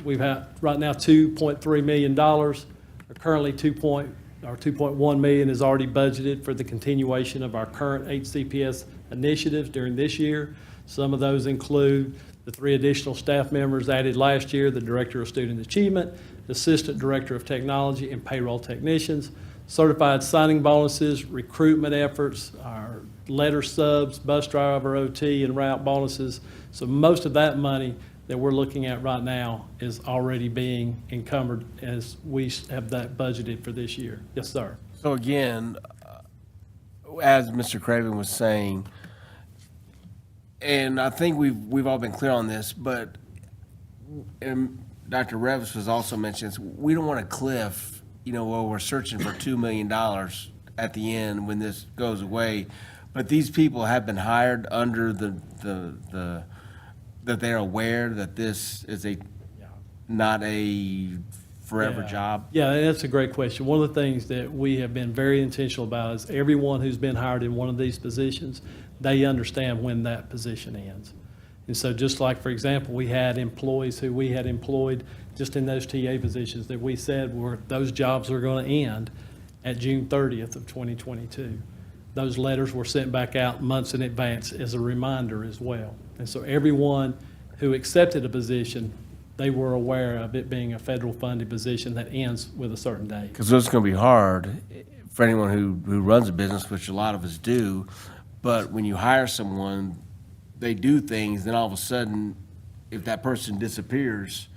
[SPEAKER 10] we've had right now $2.3 million. Currently 2.1 million is already budgeted for the continuation of our current HCPS initiatives during this year. Some of those include the 3 additional staff members added last year, the Director of Student Achievement, the Assistant Director of Technology, and payroll technicians, certified signing bonuses, recruitment efforts, our letter subs, bus driver OT, and route bonuses. So most of that money that we're looking at right now is already being encumbered as we have that budgeted for this year. Yes, sir.
[SPEAKER 4] So again, as Mr. Craven was saying, and I think we've all been clear on this, but Dr. Revis was also mentioning, we don't want a cliff, while we're searching for $2 million at the end when this goes away. But these people have been hired under that they're aware that this is not a forever
[SPEAKER 10] Yeah.
[SPEAKER 4] job?
[SPEAKER 10] Yeah, that's a great question. One of the things that we have been very intentional about is everyone who's been hired in one of these positions, they understand when that position ends. And so just like, for example, we had employees who we had employed just in those TA positions that we said those jobs were going to end at June 30th of 2022. Those letters were sent back out months in advance as a reminder as well. And so everyone who accepted a position, they were aware of it being a federal funded position that ends with a certain date.
[SPEAKER 4] Because it's going to be hard for anyone who runs a business, which a lot of us do. But when you hire someone, they do things, then all of a sudden, if that person disappears,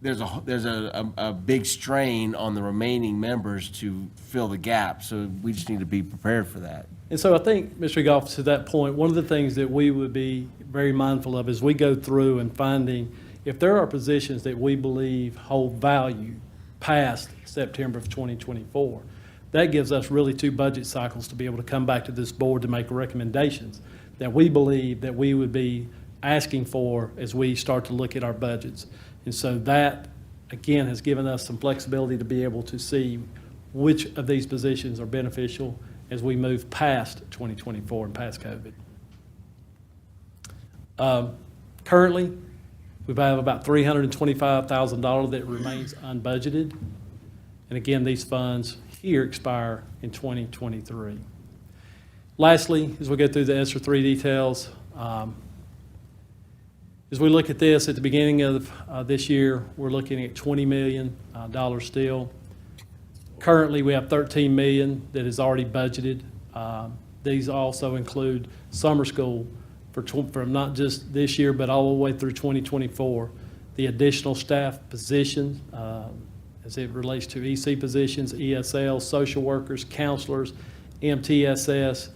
[SPEAKER 4] there's a big strain on the remaining members to fill the gap. So we just need to be prepared for that.
[SPEAKER 10] And so I think, Mr. Goff, to that point, one of the things that we would be very mindful of is we go through and finding if there are positions that we believe hold value past September of 2024, that gives us really 2 budget cycles to be able to come back to this board to make recommendations that we believe that we would be asking for as we start to look at our budgets. And so that, again, has given us some flexibility to be able to see which of these positions are beneficial as we move past 2024 and past COVID. Currently, we have about $325,000 that remains unbudgeted. And again, these funds here expire in 2023. Lastly, as we go through the ESSER 3 details, as we look at this at the beginning of this year, we're looking at $20 million still. Currently, we have $13 million that is already budgeted. These also include summer school from not just this year, but all the way through 2024. The additional staff positions, as it relates to EC positions, ESL, social workers, counselors, MTSS,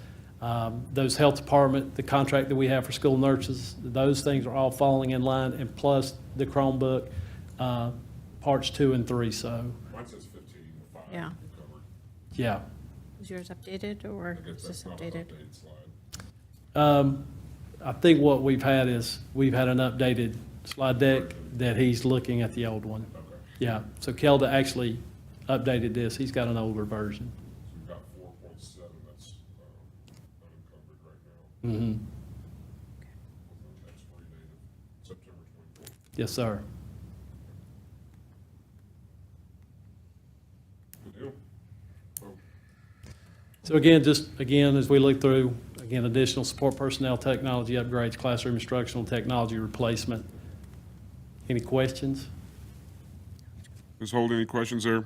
[SPEAKER 10] those health department, the contract that we have for school nurses, those things are all falling in line, and plus the Chromebook, parts 2 and 3, so,
[SPEAKER 1] Mine says 15 to 5.
[SPEAKER 12] Yeah.
[SPEAKER 10] yeah.
[SPEAKER 12] Is yours updated or is this updated?
[SPEAKER 10] I think what we've had is, we've had an updated slide deck that he's looking at the old one. Yeah, so Kelda actually updated this. He's got an older version.
[SPEAKER 1] We've got 4.7 that's unencumbered right now.
[SPEAKER 10] Mm-hmm.
[SPEAKER 1] With the expiry date of September 24th.
[SPEAKER 10] Yes, sir.
[SPEAKER 1] Good deal. Well,
[SPEAKER 10] So again, as we look through, again, additional support personnel, technology upgrades, classroom instructional technology replacement. Any questions?
[SPEAKER 1] Ms. Holt, any questions there?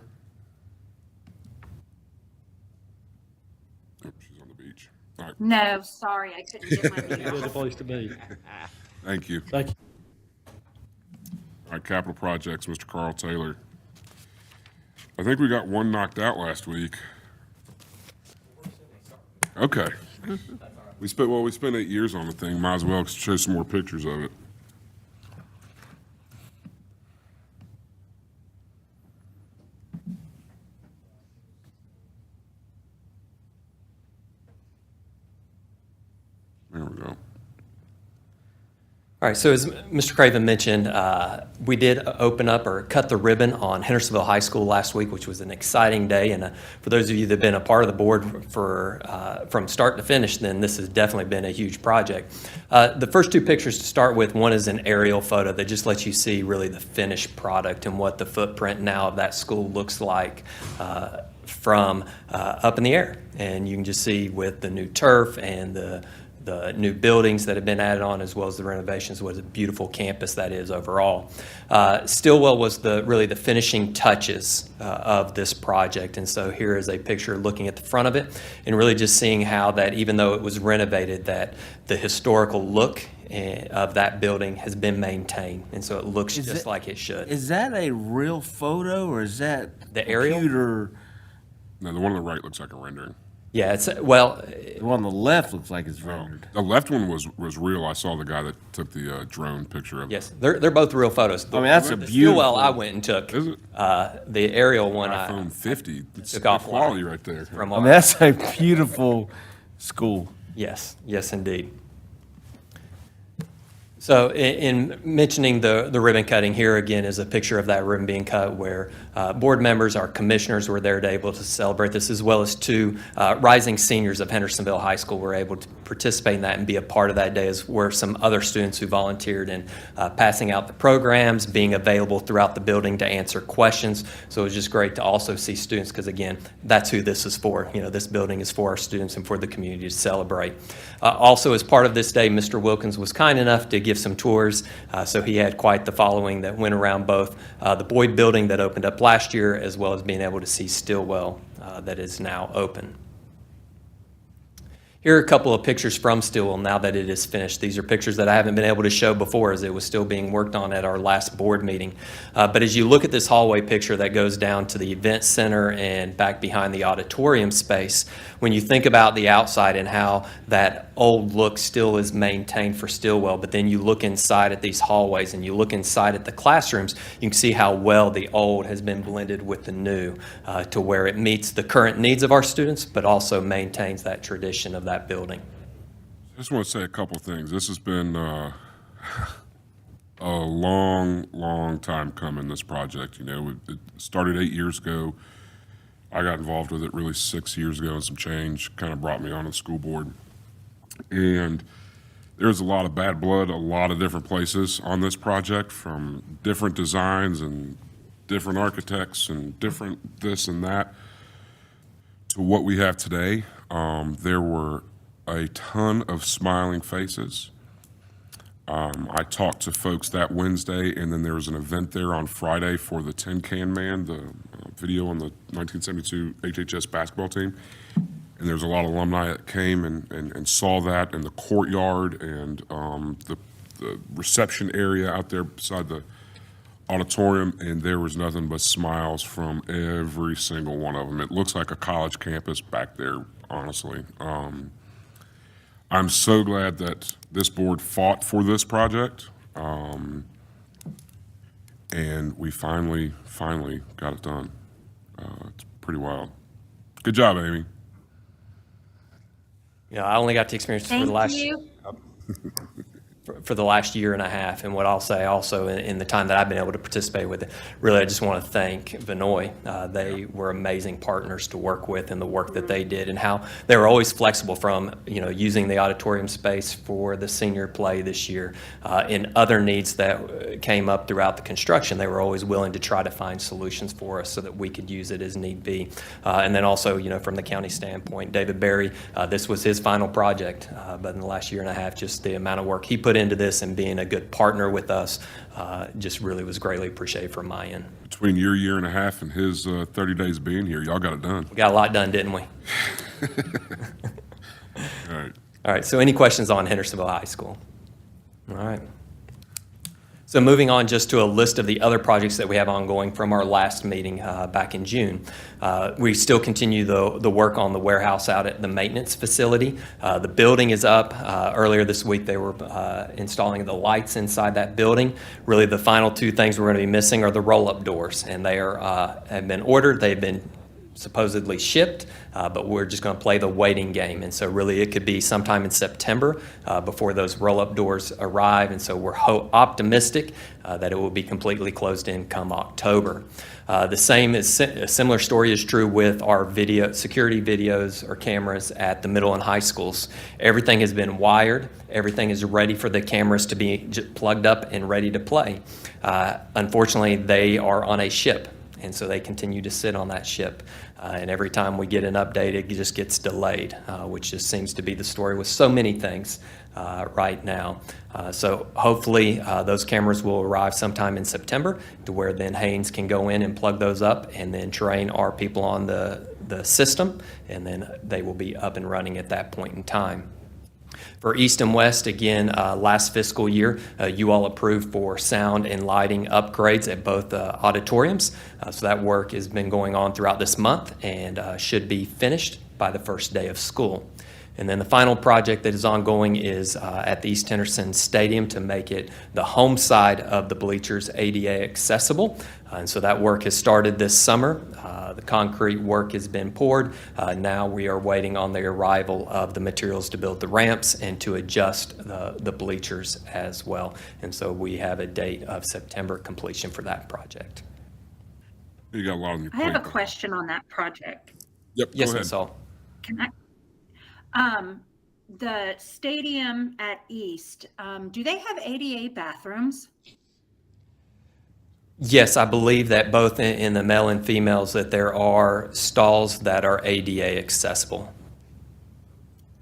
[SPEAKER 1] Oh, she's on the beach. All right,
[SPEAKER 2] No, sorry, I couldn't get my mute
[SPEAKER 10] Good
[SPEAKER 2] off.
[SPEAKER 10] place to be.
[SPEAKER 1] thank you.
[SPEAKER 10] Thank you.
[SPEAKER 1] All right, capital projects, Mr. Carl Taylor. I think we got one knocked out last week. Okay. We spent 8 years on the thing. Might as well show some more pictures of it. There we go.
[SPEAKER 8] All right, so as Mr. Craven mentioned, we did open up or cut the ribbon on Hendersonville High School last week, which was an exciting day. And for those of you that have been a part of the board from start to finish, then this has definitely been a huge project. The first two pictures to start with, one is an aerial photo that just lets you see really the finished product and what the footprint now of that school looks like from up in the air. And you can just see with the new turf and the new buildings that have been added on, as well as the renovations, what a beautiful campus that is overall. Stillwell was really the finishing touches of this project. And so here is a picture looking at the front of it and really just seeing how that, even though it was renovated, that the historical look of that building has been maintained. And so it looks
[SPEAKER 4] Is
[SPEAKER 8] just
[SPEAKER 4] it-
[SPEAKER 8] like it should.
[SPEAKER 4] Is that a real photo or is that
[SPEAKER 8] The aerial?
[SPEAKER 4] computer?
[SPEAKER 1] No, the one on the right looks like a rendering.
[SPEAKER 8] Yeah, it's, well,
[SPEAKER 4] The one on the left looks like it's rendered.
[SPEAKER 1] The left one was real. I saw the guy that took the drone picture of it.
[SPEAKER 8] yes, they're both real photos.
[SPEAKER 4] I mean, that's a
[SPEAKER 8] The
[SPEAKER 4] beautiful-
[SPEAKER 8] Stillwell I went and took.
[SPEAKER 1] Is it?
[SPEAKER 8] The aerial one I
[SPEAKER 1] iPhone 50. It's
[SPEAKER 8] took
[SPEAKER 1] good
[SPEAKER 8] offline
[SPEAKER 1] quality right there.
[SPEAKER 8] from
[SPEAKER 4] I
[SPEAKER 8] our
[SPEAKER 4] mean, that's a beautiful school.
[SPEAKER 8] Yes, yes, indeed. So in mentioning the ribbon cutting, here again is a picture of that ribbon being cut where board members, our commissioners were there to able to celebrate this, as well as two rising seniors of Hendersonville High School were able to participate in that and be a part of that day, as were some other students who volunteered in passing out the programs, being available throughout the building to answer questions. So it was just great to also see students, because again, that's who this is for. You know, this building is for our students and for the community to celebrate. Also, as part of this day, Mr. Wilkins was kind enough to give some tours. So he had quite the following that went around both the Boyd building that opened up last year, as well as being able to see Stillwell that is now open. Here are a couple of pictures from Stillwell now that it is finished. These are pictures that I haven't been able to show before, as it was still being worked on at our last board meeting. But as you look at this hallway picture that goes down to the event center and back behind the auditorium space, when you think about the outside and how that old look still is maintained for Stillwell, but then you look inside at these hallways and you look inside at the classrooms, you can see how well the old has been blended with the new to where it meets the current needs of our students, but also maintains that tradition of that building.
[SPEAKER 1] I just want to say a couple things. This has been a long, long time coming, this project. You know, it started 8 years ago. I got involved with it really 6 years ago and some change kind of brought me on the school board. And there's a lot of bad blood, a lot of different places on this project, from different designs and different architects and different this and that to what we have today. There were a ton of smiling faces. I talked to folks that Wednesday, and then there was an event there on Friday for the Tin Can Man, the video on the 1972 HHS basketball team. And there was a lot of alumni that came and saw that in the courtyard and the reception area out there beside the auditorium, and there was nothing but smiles from every single one of them. It looks like a college campus back there, honestly. I'm so glad that this board fought for this project, and we finally got it done. It's pretty wild. Good job, Amy.
[SPEAKER 8] You know, I only got to experience it for the
[SPEAKER 2] Thank
[SPEAKER 8] last
[SPEAKER 2] you.
[SPEAKER 8] for the last year and a half. And what I'll say also in the time that I've been able to participate with it, really, I just want to thank Vinoy. They were amazing partners to work with in the work that they did and how they were always flexible from, you know, using the auditorium space for the senior play this year. In other needs that came up throughout the construction, they were always willing to try to find solutions for us so that we could use it as need be. And then also, you know, from the county standpoint, David Berry, this was his final project, but in the last year and a half, just the amount of work he put into this and being a good partner with us just really was greatly appreciated from my end.
[SPEAKER 1] Between your year and a half and his 30 days of being here, y'all got it done.
[SPEAKER 8] We got a lot done, didn't we?
[SPEAKER 1] All right.
[SPEAKER 8] All right, so any questions on Hendersonville High School? All right. So moving on just to a list of the other projects that we have ongoing from our last meeting back in June. We still continue the work on the warehouse out at the maintenance facility. The building is up. Earlier this week, they were installing the lights inside that building. Really, the final two things we're going to be missing are the roll-up doors, and they have been ordered. They've been supposedly shipped, but we're just going to play the waiting game. And so really it could be sometime in September before those roll-up doors arrive. And so we're optimistic that it will be completely closed in come October. The same is a similar story is true with our security videos or cameras at the middle and high schools. Everything has been wired. Everything is ready for the cameras to be plugged up and ready to play. Unfortunately, they are on a ship. And so they continue to sit on that ship. And every time we get an update, it just gets delayed, which just seems to be the story with so many things right now. So hopefully those cameras will arrive sometime in September to where then Haynes can go in and plug those up and then train our people on the system. And then they will be up and running at that point in time. For East and West, again, last fiscal year, you all approved for sound and lighting upgrades at both auditoriums. So that work has been going on throughout this month and should be finished by the first day of school. And then the final project that is ongoing is at the East Henderson Stadium to make it the home side of the bleachers ADA accessible. And so that work has started this summer. The concrete work has been poured. Now we are waiting on the arrival of the materials to build the ramps and to adjust the bleachers as well. And so we have a date of September completion for that project.
[SPEAKER 1] You got a lot on your
[SPEAKER 2] I
[SPEAKER 1] plate.
[SPEAKER 2] have a
[SPEAKER 1] though.
[SPEAKER 2] question on that project.
[SPEAKER 1] Yep,
[SPEAKER 8] Yes,
[SPEAKER 1] go ahead.
[SPEAKER 8] Ms. Hall.
[SPEAKER 2] Can I? The stadium at East, do they have ADA bathrooms?
[SPEAKER 8] Yes, I believe that both in the male and females that there are stalls that are ADA accessible.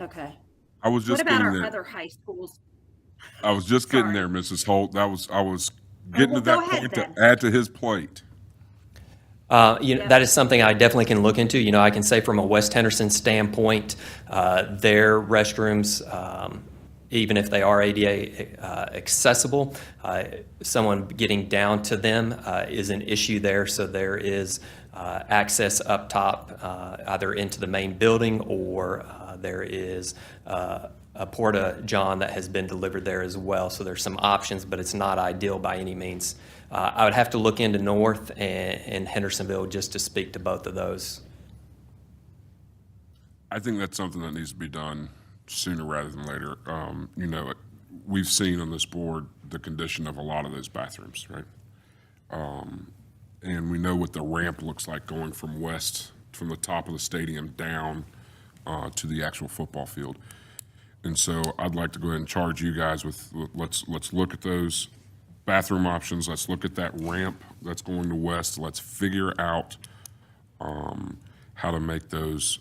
[SPEAKER 2] Okay.
[SPEAKER 1] I was
[SPEAKER 2] What
[SPEAKER 1] just
[SPEAKER 2] about
[SPEAKER 1] getting
[SPEAKER 2] our
[SPEAKER 1] there.
[SPEAKER 2] other high schools?
[SPEAKER 1] I was just getting
[SPEAKER 2] Sorry.
[SPEAKER 1] there, Mrs. Holt. I was getting
[SPEAKER 2] well,
[SPEAKER 1] to that
[SPEAKER 2] go ahead
[SPEAKER 1] point
[SPEAKER 2] then.
[SPEAKER 1] to add to his plate.
[SPEAKER 8] That is something I definitely can look into. You know, I can say from a West Henderson standpoint, their restrooms, even if they are ADA accessible, someone getting down to them is an issue there. So there is access up top, either into the main building or there is a porta-john that has been delivered there as well. So there's some options, but it's not ideal by any means. I would have to look into North and Hendersonville just to speak to both of those.
[SPEAKER 1] I think that's something that needs to be done sooner rather than later. You know, we've seen on this board the condition of a lot of those bathrooms, right? And we know what the ramp looks like going from the top of the stadium down to the actual football field. And so I'd like to go ahead and charge you guys with, let's look at those bathroom options. Let's look at that ramp that's going to West. Let's figure out how to make those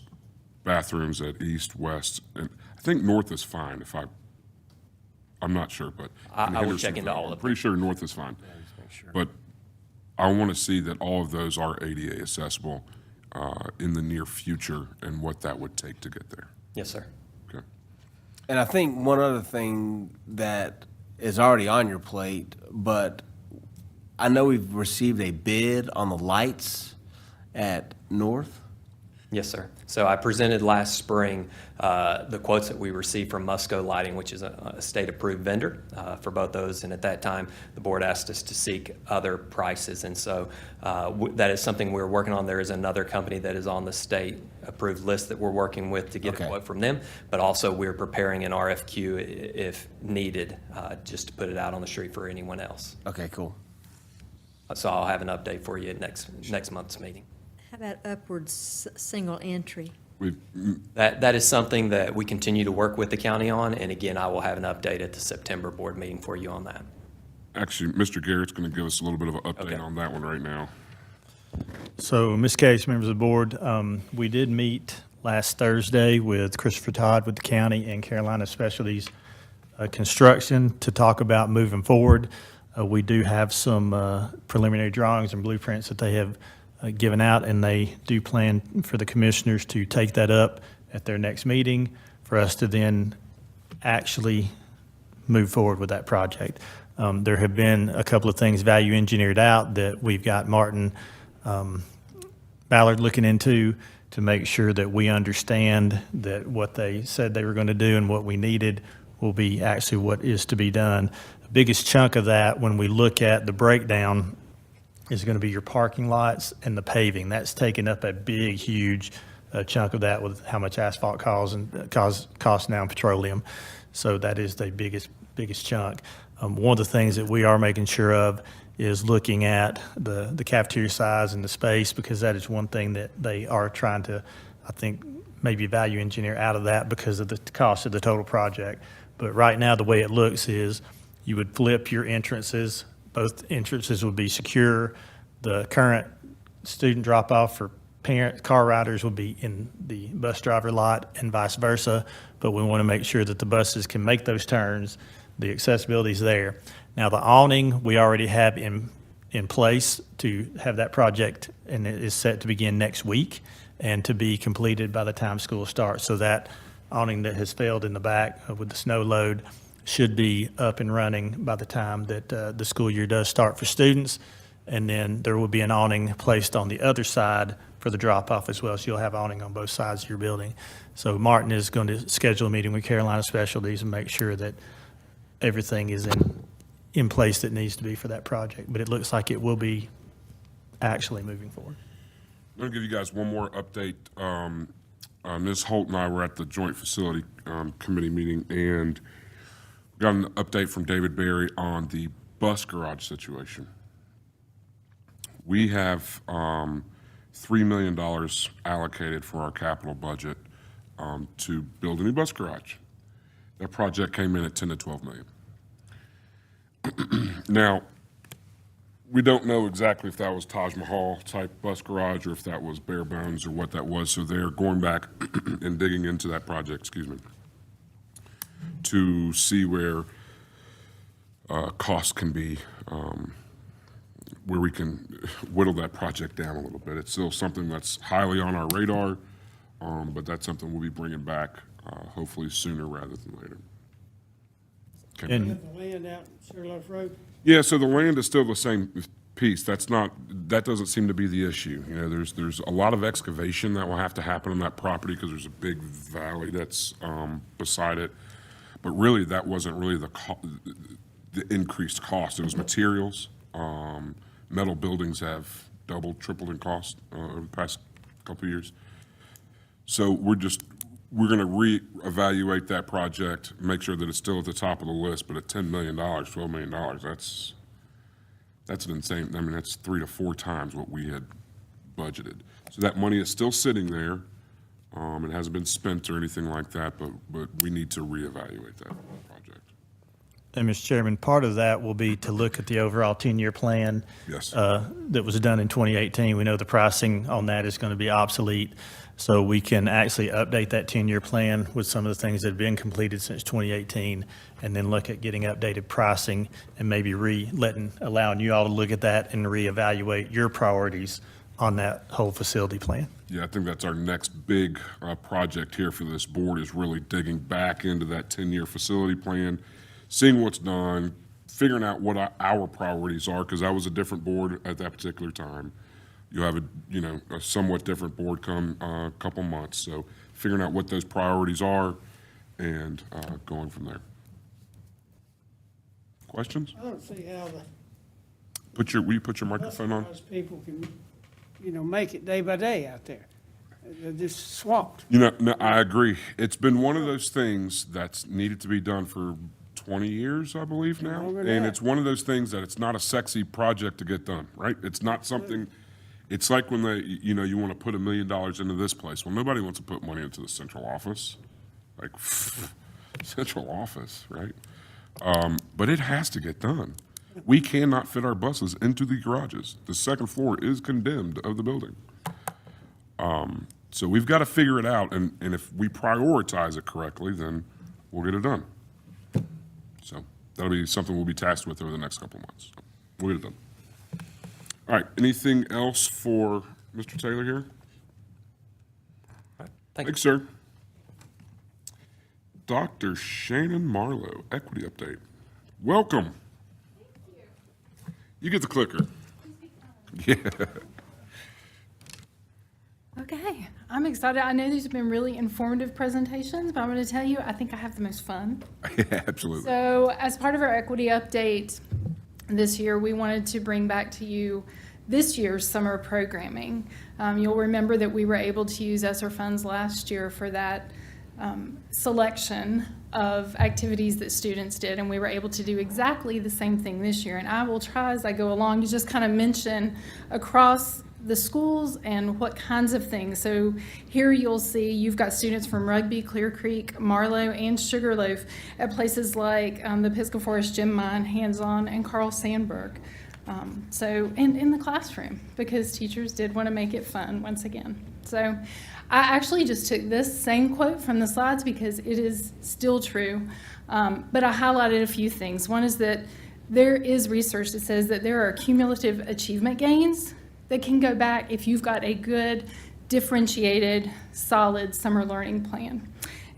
[SPEAKER 1] bathrooms at East, West, and I think North is fine I'm not sure, but.
[SPEAKER 8] I will check into all of
[SPEAKER 1] I'm pretty sure North is fine. But I want to see that all of those are ADA accessible in the near future and what that would take to get there.
[SPEAKER 8] Yes, sir.
[SPEAKER 1] Okay.
[SPEAKER 4] And I think one other thing that is already on your plate, but I know we've received a bid on the lights at North.
[SPEAKER 8] Yes, sir. So I presented last spring the quotes that we received from Musco Lighting, which is a state-approved vendor for both those. And at that time, the board asked us to seek other prices. And so that is something we're working on. There is another company that is on the state-approved list that we're working with to get a
[SPEAKER 4] Okay.
[SPEAKER 8] quote from them. But also, we're preparing an RFQ if needed, just to put it out on the street for anyone else.
[SPEAKER 4] Okay, cool.
[SPEAKER 8] So I'll have an update for you at next month's meeting.
[SPEAKER 5] How about upwards single entry?
[SPEAKER 8] That is something that we continue to work with the county on, and again, I will have an update at the September board meeting for you on that.
[SPEAKER 1] Actually, Mr. Garrett's going to give us a little bit of an update
[SPEAKER 8] Okay.
[SPEAKER 1] on that one right now.
[SPEAKER 9] So, Ms. Case, members of the board, we did meet last Thursday with Christopher Todd with the county and Carolina Specialties Construction to talk about moving forward. We do have some preliminary drawings and blueprints that they have given out, and they do plan for the commissioners to take that up at their next meeting for us to then actually move forward with that project. There have been a couple of things value engineered out that we've got Martin Ballard looking into to make sure that we understand that what they said they were going to do and what we needed will be actually what is to be done. The biggest chunk of that, when we look at the breakdown, is going to be your parking lots and the paving. That's taking up a big, huge chunk of that with how much asphalt costs now in petroleum. So that is the biggest chunk. One of the things that we are making sure of is looking at the cafeteria size and the space, because that is one thing that they are trying to, I think, maybe value engineer out of that because of the cost of the total project. But right now, the way it looks is you would flip your entrances. Both entrances would be secure. The current student drop-off for car riders will be in the bus driver lot and vice versa, but we want to make sure that the buses can make those turns. The accessibility is there. Now, the awning, we already have in place to have that project, and it is set to begin next week and to be completed by the time school starts. So that awning that has failed in the back with the snow load should be up and running by the time that the school year does start for students. And then there will be an awning placed on the other side for the drop-off as well. So you'll have awning on both sides of your building. So Martin is going to schedule a meeting with Carolina Specialties and make sure that everything is in place that needs to be for that project. But it looks like it will be actually moving forward.
[SPEAKER 1] I'm going to give you guys one more update. Ms. Holt and I were at the Joint Facility Committee meeting, and got an update from David Berry on the bus garage situation. We have $3 million allocated for our capital budget to build a new bus garage. That project came in at 10 to 12 million. Now, we don't know exactly if that was Taj Mahal type bus garage or if that was bare bones or what that was. So they're going back and digging into that project, to see where costs can be, where we can whittle that project down a little bit. It's still something that's highly on our radar, but that's something we'll be bringing back hopefully sooner rather than later. Okay.
[SPEAKER 9] And
[SPEAKER 6] The land out Sugarloaf Road?
[SPEAKER 1] Yeah, so the land is still the same piece. That doesn't seem to be the issue. You know, there's a lot of excavation that will have to happen on that property because there's a big valley that's beside it. But really, that wasn't really the increased cost. It was materials. Metal buildings have doubled, tripled in cost over the past couple of years. So we're going to reevaluate that project, make sure that it's still at the top of the list, but at $10 million, $12 million, that's an insane, I mean, that's 3 to 4 times what we had budgeted. So that money is still sitting there. It hasn't been spent or anything like that, but we need to reevaluate that project.
[SPEAKER 9] And Mr. Chairman, part of that will be to look at the overall 10-year plan.
[SPEAKER 1] Yes.
[SPEAKER 9] That was done in 2018. We know the pricing on that is going to be obsolete. So we can actually update that 10-year plan with some of the things that have been completed since 2018, and then look at getting updated pricing and maybe allowing you all to look at that and reevaluate your priorities on that whole facility plan.
[SPEAKER 1] Yeah, I think that's our next big project here for this board, is really digging back into that 10-year facility plan, seeing what's done, figuring out what our priorities are, because I was a different board at that particular time. you'll have a somewhat different board come a couple months. So figuring out what those priorities are and going from there. Questions?
[SPEAKER 6] I don't see how
[SPEAKER 1] Will you put your microphone on?
[SPEAKER 6] those people can, make it day by day out there. They're just swamped.
[SPEAKER 1] No, I agree. It's been one of those things that's needed to be done for 20 years, I believe now.
[SPEAKER 6] Longer than
[SPEAKER 1] And
[SPEAKER 6] that.
[SPEAKER 1] it's one of those things that it's not a sexy project to get done, right? It's not something, it's like when you want to put $1 million into this place. Well, nobody wants to put money into the central office. Like, central office, right? But it has to get done. We cannot fit our buses into the garages. The second floor is condemned of the building. So we've got to figure it out, and if we prioritize it correctly, then we'll get it done. So that'll be something we'll be tasked with over the next couple of months. We'll get it done. All right, anything else for Mr. Taylor here?
[SPEAKER 8] Thank you.
[SPEAKER 1] Thanks, sir. Dr. Shannon Marlowe, Equity Update. Welcome. You get the clicker. Yeah.
[SPEAKER 13] Okay, I'm excited. I know these have been really informative presentations, but I'm going to tell you, I think I have the most fun.
[SPEAKER 1] Absolutely.
[SPEAKER 13] So as part of our equity update this year, we wanted to bring back to you this year's summer programming. You'll remember that we were able to use ESSER funds last year for that selection of activities that students did, and we were able to do exactly the same thing this year. And I will try as I go along to just kind of mention across the schools and what kinds of things. So here you'll see you've got students from Rugby, Clear Creek, Marlowe, and Sugarloaf at places like the Pisgah Forest Gem Mine, Hands-On, and Carl Sandburg. So in the classroom, because teachers did want to make it fun once again. So I actually just took this same quote from the slides because it is still true, but I highlighted a few things. One is that there is research that says that there are cumulative achievement gains that can go back if you've got a good, differentiated, solid summer learning plan.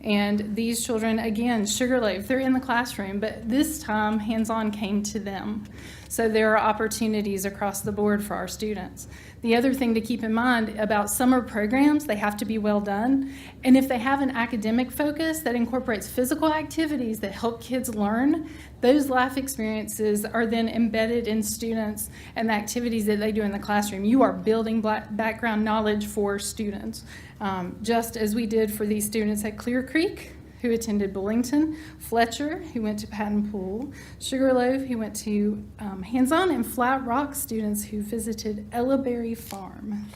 [SPEAKER 13] And these children, again, Sugarloaf, they're in the classroom, but this time hands-on came to them. So there are opportunities across the board for our students. The other thing to keep in mind about summer programs, they have to be well done. And if they have an academic focus that incorporates physical activities that help kids learn, those life experiences are then embedded in students and the activities that they do in the classroom. You are building background knowledge for students, just as we did for these students at Clear Creek, who attended Bullington, Fletcher, who went to Patton Pool, Sugarloaf, who went to Hands-On, and Flat Rock students who visited Ellaberry Farm.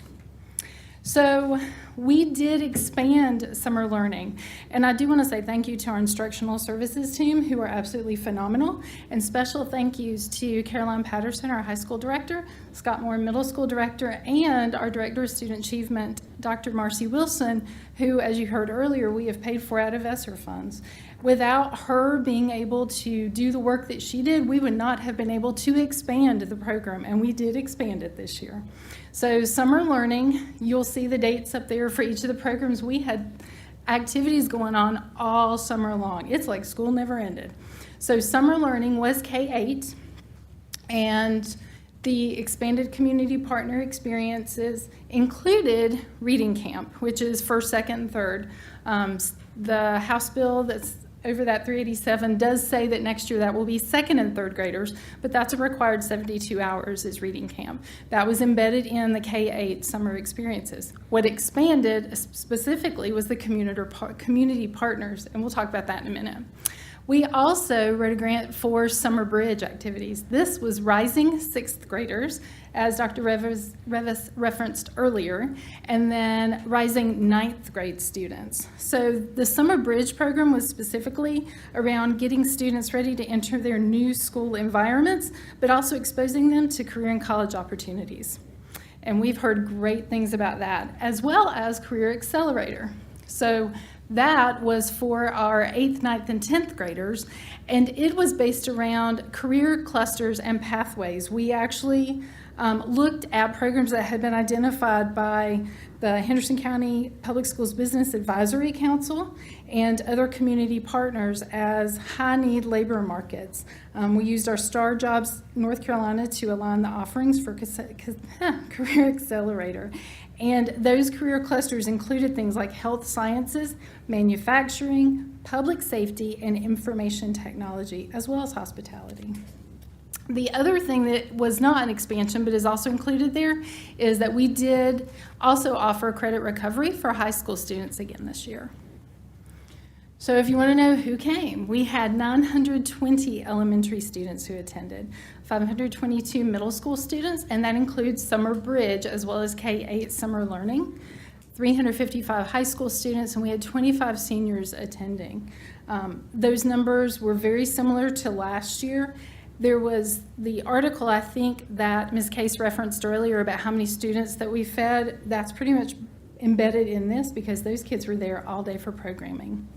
[SPEAKER 13] So we did expand summer learning, and I do want to say thank you to our instructional services team, who are absolutely phenomenal, and special thank yous to Caroline Patterson, our high school director, Scott Moore, middle school director, and our director of student achievement, Dr. Marcy Wilson, who, as you heard earlier, we have paid for out of ESSER funds. Without her being able to do the work that she did, we would not have been able to expand the program, and we did expand it this year. So summer learning, you'll see the dates up there for each of the programs. We had activities going on all summer long. It's like school never ended. So summer learning was K-8, and the expanded community partner experiences included reading camp, which is first, second, and third. The House bill that's over that 387 does say that next year that will be second and third graders, but that's a required 72 hours is reading camp. That was embedded in the K-8 summer experiences. What expanded specifically was the community partners, and we'll talk about that in a minute. We also wrote a grant for summer bridge activities. This was rising sixth graders, as Dr. Revis referenced earlier, and then rising ninth grade students. So the summer bridge program was specifically around getting students ready to enter their new school environments, but also exposing them to career and college opportunities. And we've heard great things about that, as well as Career Accelerator. So that was for our 8th, 9th, and 10th graders, and it was based around career clusters and pathways. We actually looked at programs that had been identified by the Henderson County Public Schools Business Advisory Council and other community partners as high-need labor markets. We used our Star Jobs North Carolina to align the offerings for Career Accelerator. And those career clusters included things like health sciences, manufacturing, public safety, and information technology, as well as hospitality. The other thing that was not an expansion but is also included there is that we did also offer credit recovery for high school students again this year. So if you want to know who came, we had 920 elementary students who attended, 522 middle school students, and that includes Summer Bridge as well as K-8 Summer Learning, 355 high school students, and we had 25 seniors attending. Those numbers were very similar to last year. There was the article, I think, that Ms. Case referenced earlier about how many students that we fed. That's pretty much embedded in this because those kids were there all day for programming.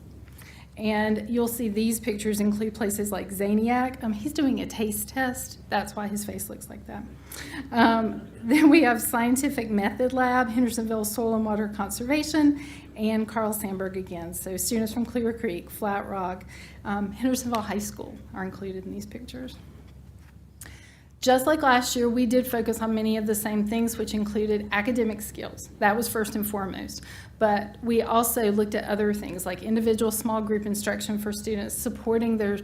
[SPEAKER 13] And you'll see these pictures include places like Zaniac. He's doing a taste test. That's why his face looks like that. Then we have Scientific Method Lab, Hendersonville Soil and Water Conservation, and Carl Sandburg again. So students from Clear Creek, Flat Rock, Hendersonville High School are included in these pictures. Just like last year, we did focus on many of the same things, which included academic skills. That was first and foremost. But we also looked at other things like individual small group instruction for students, supporting their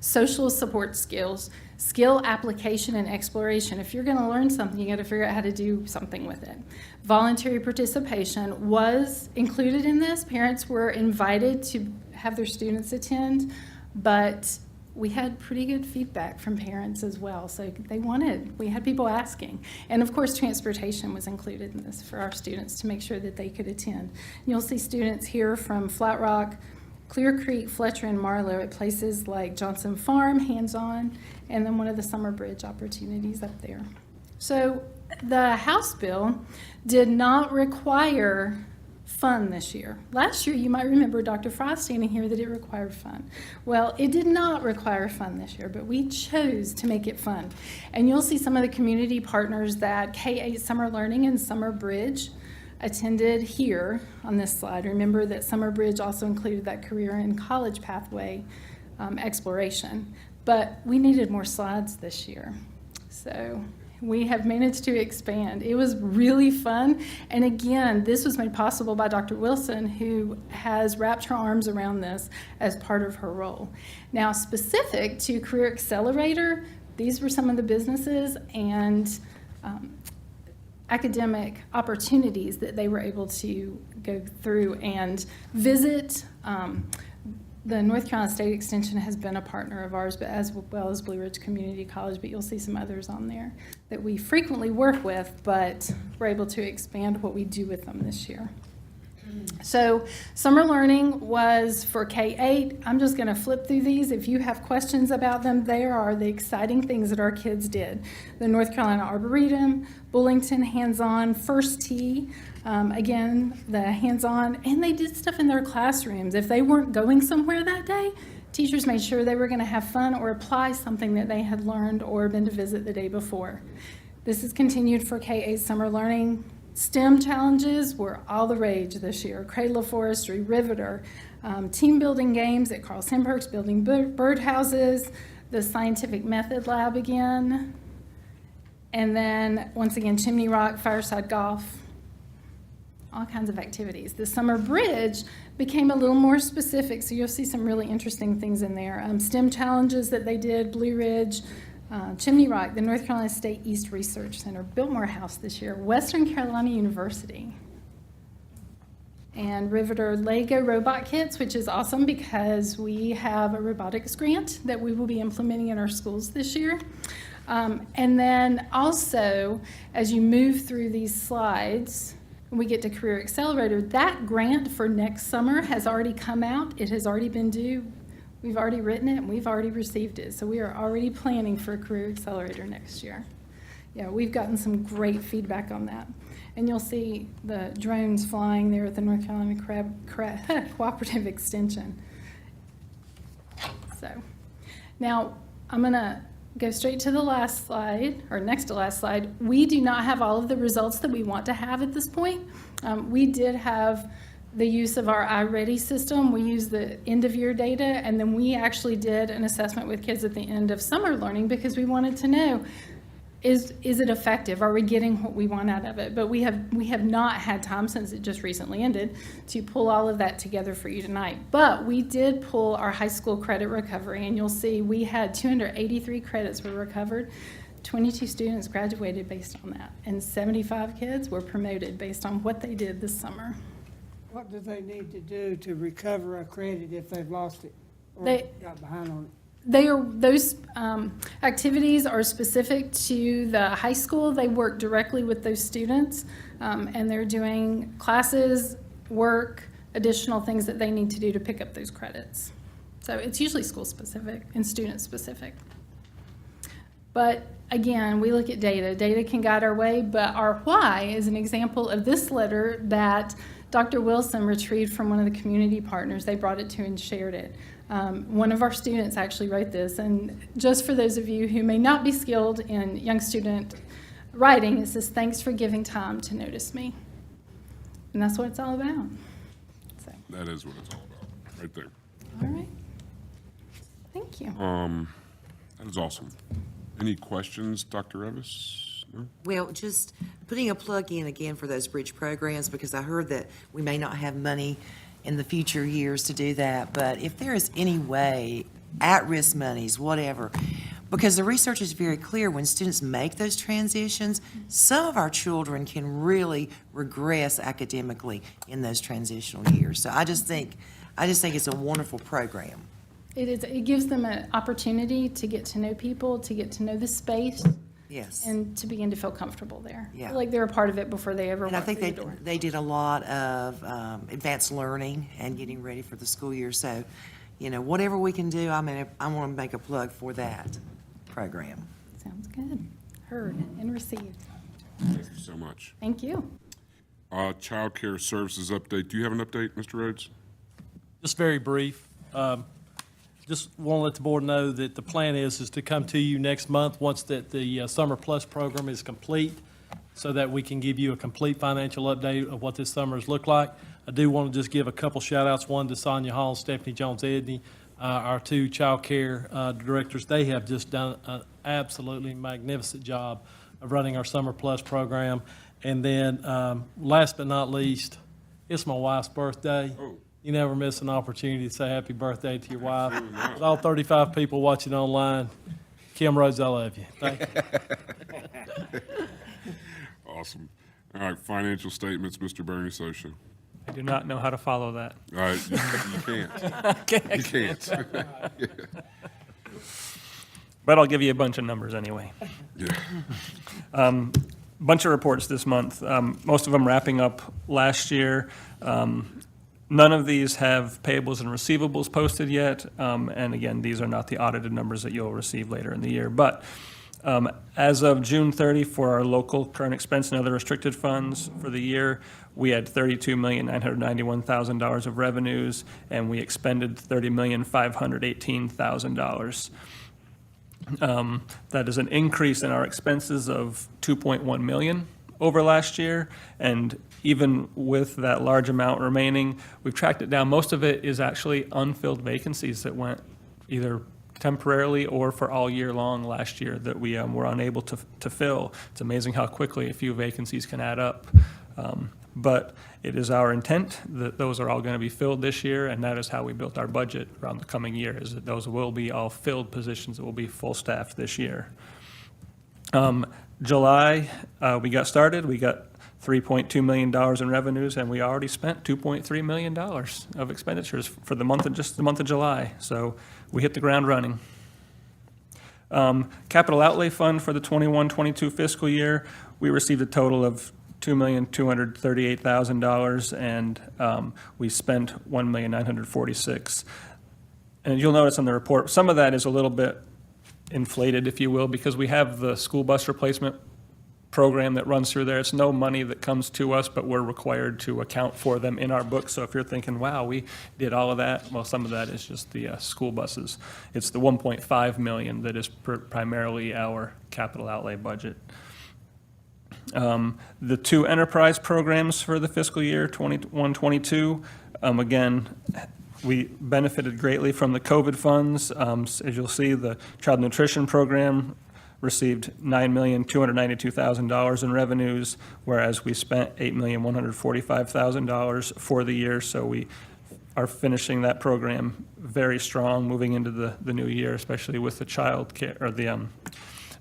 [SPEAKER 13] social support skills, skill application and exploration. If you're going to learn something, you got to figure out how to do something with it. Voluntary participation was included in this. Parents were invited to have their students attend, but we had pretty good feedback from parents as well. So we had people asking. And of course, transportation was included in this for our students to make sure that they could attend. And you'll see students here from Flat Rock, Clear Creek, Fletcher, and Marlowe at places like Johnson Farm, hands-on, and then one of the Summer Bridge opportunities up there. So the House bill did not require fun this year. Last year, you might remember Dr. Frost standing here that it required fun. Well, it did not require fun this year, but we chose to make it fun. And you'll see some of the community partners that K-8 Summer Learning and Summer Bridge attended here on this slide. Remember that Summer Bridge also included that career and college pathway exploration, but we needed more slides this year. So we have managed to expand. It was really fun. And again, this was made possible by Dr. Wilson, who has wrapped her arms around this as part of her role. Now, specific to Career Accelerator, these were some of the businesses and academic opportunities that they were able to go through and visit. The North Carolina State Extension has been a partner of ours, but as well as Blue Ridge Community College, but you'll see some others on there that we frequently work with, but we're able to expand what we do with them this year. So summer learning was for K-8. I'm just going to flip through these. If you have questions about them, there are the exciting things that our kids did. The North Carolina Arboretum, Bullington hands-on, First Tee, again, the hands-on, and they did stuff in their classrooms. If they weren't going somewhere that day, teachers made sure they were going to have fun or apply something that they had learned or been to visit the day before. This is continued for K-8 summer learning. STEM challenges were all the rage this year. Cradle of Forestry, Riveter, team building games at Carl Sandburg's building birdhouses, the Scientific Method Lab again, and then once again Chimney Rock, Fireside Golf, all kinds of activities. The Summer Bridge became a little more specific, so you'll see some really interesting things in there. STEM challenges that they did, Blue Ridge, Chimney Rock, the North Carolina State East Research Center, Biltmore House this year, Western Carolina University, and Riveter Lego robot kits, which is awesome because we have a robotics grant that we will be implementing in our schools this year. And then also, as you move through these slides, when we get to Career Accelerator, that grant for next summer has already come out. It has already been due. We've already written it and we've already received it. So we are already planning for a Career Accelerator next year. Yeah, we've gotten some great feedback on that. And you'll see the drones flying there at the North Carolina Cooperative Extension. So now I'm going to go straight to the last slide, or next to last slide. We do not have all of the results that we want to have at this point. We did have the use of our iReady system. We use the end of year data, and then we actually did an assessment with kids at the end of summer learning because we wanted to know, is it effective? Are we getting what we want out of it? But we have not had time, since it just recently ended, to pull all of that together for you tonight. But we did pull our high school credit recovery, and you'll see we had 283 credits were recovered. 22 students graduated based on that, and 75 kids were promoted based on what they did this summer.
[SPEAKER 6] What do they need to do to recover a credit if they've lost it or
[SPEAKER 13] They-
[SPEAKER 6] got behind on it?
[SPEAKER 13] Those activities are specific to the high school. They work directly with those students, and they're doing classes, work, additional things that they need to do to pick up those credits. So it's usually school-specific and student-specific. But again, we look at data. Data can guide our way, but our why is an example of this letter that Dr. Wilson retrieved from one of the community partners. They brought it to and shared it. One of our students actually wrote this, and just for those of you who may not be skilled in young student writing, it says, "Thanks for giving time to notice me." And that's what it's all about. So,
[SPEAKER 1] That is what it's all about, right there.
[SPEAKER 13] all right. Thank you.
[SPEAKER 1] That is awesome. Any questions, Dr. Evis? No?
[SPEAKER 7] Well, just putting a plug in again for those bridge programs, because I heard that we may not have money in the future years to do that, but if there is any way, at-risk monies, whatever, because the research is very clear, when students make those transitions, some of our children can really regress academically in those transitional years. So I just think it's a wonderful program.
[SPEAKER 13] It is. It gives them an opportunity to get to know people, to get to know the space,
[SPEAKER 7] Yes.
[SPEAKER 13] and to begin to feel comfortable there.
[SPEAKER 7] Yeah.
[SPEAKER 13] Like they're a part of it before they ever
[SPEAKER 7] And I
[SPEAKER 13] walk through
[SPEAKER 7] think
[SPEAKER 13] the door.
[SPEAKER 7] they did a lot of advanced learning and getting ready for the school year. So, whatever we can do, I want to make a plug for that program.
[SPEAKER 13] Sounds good. Heard and received.
[SPEAKER 1] Thank you so much.
[SPEAKER 13] Thank you.
[SPEAKER 1] Child care services update. Do you have an update, Mr. Rhodes?
[SPEAKER 10] Just very brief. Just want to let the board know that the plan is to come to you next month once that the Summer Plus program is complete, so that we can give you a complete financial update of what this summer has looked like. I do want to just give a couple shout outs, one to Sonia Hall, Stephanie Jones-Edney, our two child care directors. They have just done an absolutely magnificent job of running our Summer Plus program. And then, last but not least, it's my wife's birthday. You never miss an opportunity to say happy birthday to your wife. With all 35 people watching online, Kim Rhodes, I love you. Thank you.
[SPEAKER 1] Awesome. All right, financial statements, Mr. Bernie Sosha.
[SPEAKER 11] I do not know how to follow that.
[SPEAKER 1] All right, you can't. You can't.
[SPEAKER 11] But I'll give you a bunch of numbers anyway.
[SPEAKER 1] Yeah.
[SPEAKER 11] Bunch of reports this month, most of them wrapping up last year. None of these have payables and receivables posted yet, and again, these are not the audited numbers that you'll receive later in the year. But as of June 30, for our local current expense and other restricted funds for the year, we had $32,991,000 of revenues, and we expended $30,518,000. That is an increase in our expenses of $2.1 million over last year, and even with that large amount remaining, we've tracked it down. Most of it is actually unfilled vacancies that went either temporarily or for all year long last year that we were unable to fill. It's amazing how quickly a few vacancies can add up. But it is our intent that those are all going to be filled this year, and that is how we built our budget around the coming year, is that those will be all filled positions that will be full staffed this year. July, we got started. We got $3.2 million in revenues, and we already spent $2.3 million of expenditures for just the month of July. So we hit the ground running. Capital outlay fund for the 21-22 fiscal year, we received a total of $2,238,000, and we spent $1,946,000. And you'll notice on the report, some of that is a little bit inflated, if you will, because we have the school bus replacement program that runs through there. It's no money that comes to us, but we're required to account for them in our books. So if you're thinking, wow, we did all of that, well, some of that is just the school buses. It's the 1.5 million that is primarily our capital outlay budget. The two enterprise programs for the fiscal year 21-22, again, we benefited greatly from the COVID funds. As you'll see, the child nutrition program received $9,292,000 in revenues, whereas we spent $8,145,000 for the year. So we are finishing that program very strong, moving into the new year, especially with the child care, or the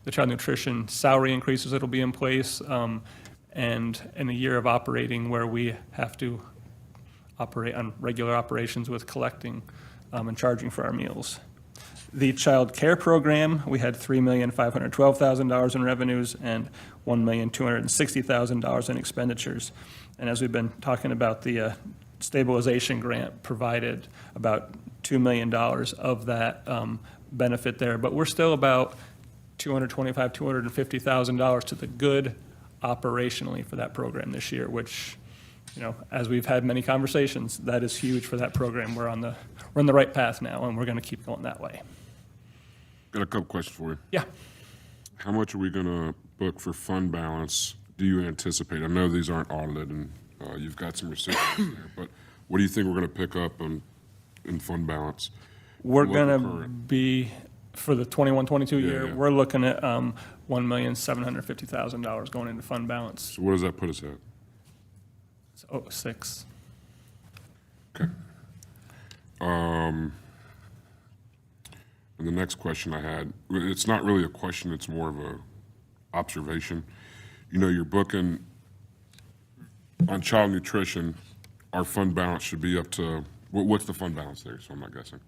[SPEAKER 11] child nutrition salary increases that'll be in place, and in a year of operating where we have to operate on regular operations with collecting and charging for our meals. The child care program, we had $3,512,000 in revenues and $1,260,000 in expenditures. And as we've been talking about, the stabilization grant provided about $2 million of that benefit there, but we're still about $225,000, $250,000 to the good operationally for that program this year, which, you know, as we've had many conversations, that is huge for that program. We're on the right path now, and we're going to keep going that way.
[SPEAKER 1] Got a couple questions for you.
[SPEAKER 11] Yeah.
[SPEAKER 1] How much are we going to book for fund balance? Do you anticipate? I know these aren't audited, and you've got some receipts there, but what do you think we're going to pick up in fund balance?
[SPEAKER 11] We're
[SPEAKER 1] Local
[SPEAKER 11] going to
[SPEAKER 1] current.
[SPEAKER 11] be, for the 21-22 year,
[SPEAKER 1] yeah.
[SPEAKER 11] we're looking at $1,750,000 going into fund balance.
[SPEAKER 1] So what does that put us at?
[SPEAKER 11] So, 6.
[SPEAKER 1] Okay. And the next question I had, it's not really a question, it's more of a observation. You know, you're booking on child nutrition, our fund balance should be up to, what's the fund balance there? So I'm not guessing.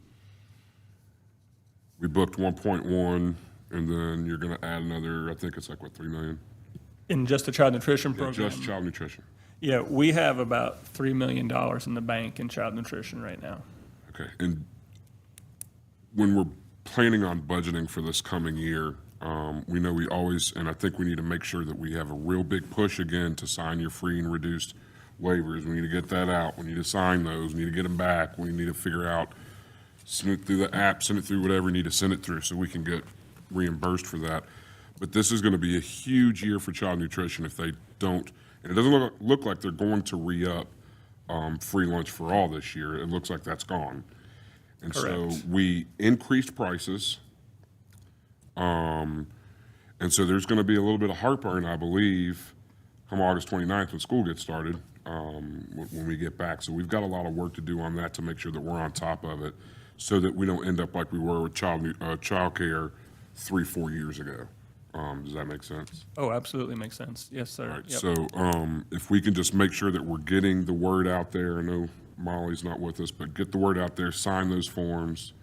[SPEAKER 1] We booked 1.1, and then you're going to add another, I think it's like, what, 3 million?
[SPEAKER 11] In just the child nutrition
[SPEAKER 1] Yeah,
[SPEAKER 11] program?
[SPEAKER 1] just child nutrition.
[SPEAKER 11] Yeah, we have about $3 million in the bank in child nutrition right now.
[SPEAKER 1] Okay, and when we're planning on budgeting for this coming year, we know we always, and I think we need to make sure that we have a real big push again to sign your free and reduced waivers. We need to get that out. We need to sign those. We need to get them back. We need to figure out, send it through the app, send it through whatever we need to send it through so we can get reimbursed for that. But this is going to be a huge year for child nutrition if they don't, and it doesn't look like they're going to re-up free lunch for all this year. It looks like that's gone. And so
[SPEAKER 11] Correct.
[SPEAKER 1] we increased prices. And so there's going to be a little bit of heartburn, I believe, come August 29th when school gets started, when we get back. So we've got a lot of work to do on that to make sure that we're on top of it so that we don't end up like we were with child care 3-4 years ago. Does that make sense?
[SPEAKER 11] Oh, absolutely makes sense. Yes, sir.
[SPEAKER 1] All right,
[SPEAKER 11] Yep.
[SPEAKER 1] so if we can just make sure that we're getting the word out there, I know Molly's not with us, but get the word out there, sign those forms,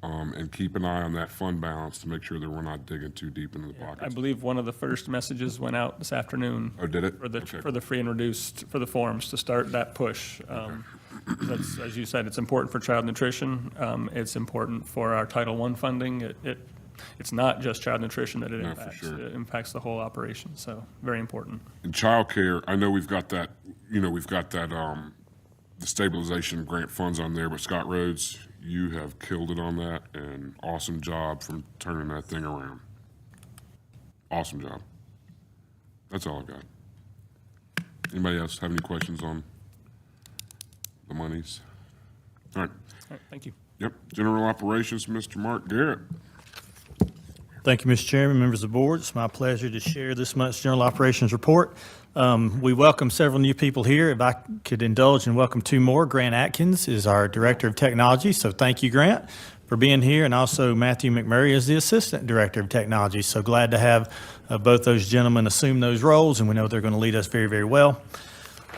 [SPEAKER 1] and keep an eye on that fund balance to make sure that we're not digging too deep into the
[SPEAKER 11] I
[SPEAKER 1] pockets.
[SPEAKER 11] believe one of the first messages went out this afternoon.
[SPEAKER 1] Oh, did it?
[SPEAKER 11] For the,
[SPEAKER 1] Okay.
[SPEAKER 11] for the free and reduced, for the forms to start that push. That's, as you said, it's important for child nutrition. It's important for our Title I funding. It's not just child nutrition that it
[SPEAKER 1] No, for
[SPEAKER 11] impacts.
[SPEAKER 1] sure.
[SPEAKER 11] It impacts the whole operation, so very important.
[SPEAKER 1] In childcare, I know we've got that, the stabilization grant funds on there, but Scott Rhodes, you have killed it on that, and awesome job from turning that thing around. Awesome job. That's all I've got. Anybody else have any questions on the monies? All right.
[SPEAKER 11] All right, thank you.
[SPEAKER 1] Yep. General Operations, Mr. Mark Garrett.
[SPEAKER 9] Thank you, Mr. Chairman, members of the board. It's my pleasure to share this month's General Operations Report. We welcome several new people here. If I could indulge and welcome 2 more. Grant Atkins is our Director of Technology, so thank you, Grant, for being here, and also Matthew McMurray is the Assistant Director of Technology. So glad to have both those gentlemen assume those roles, and we know they're going to lead us very, very well.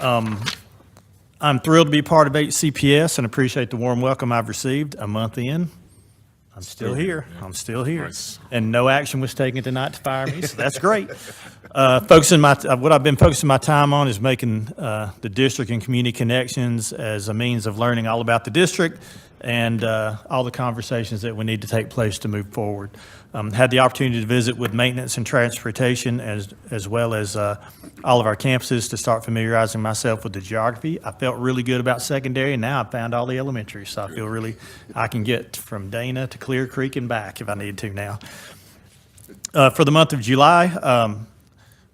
[SPEAKER 9] I'm thrilled to be part of HCPS and appreciate the warm welcome I've received a month in. I'm still here. I'm still here.
[SPEAKER 1] Nice.
[SPEAKER 9] And no action was taken tonight to fire me, so that's great. What I've been focusing my time on is making the district and community connections as a means of learning all about the district and all the conversations that we need to take place to move forward. Had the opportunity to visit with maintenance and transportation as well as all of our campuses to start familiarizing myself with the geography. I felt really good about secondary, and now I've found all the elementary, so I feel really, I can get from Dana to Clear Creek and back if I need to now. For the month of July,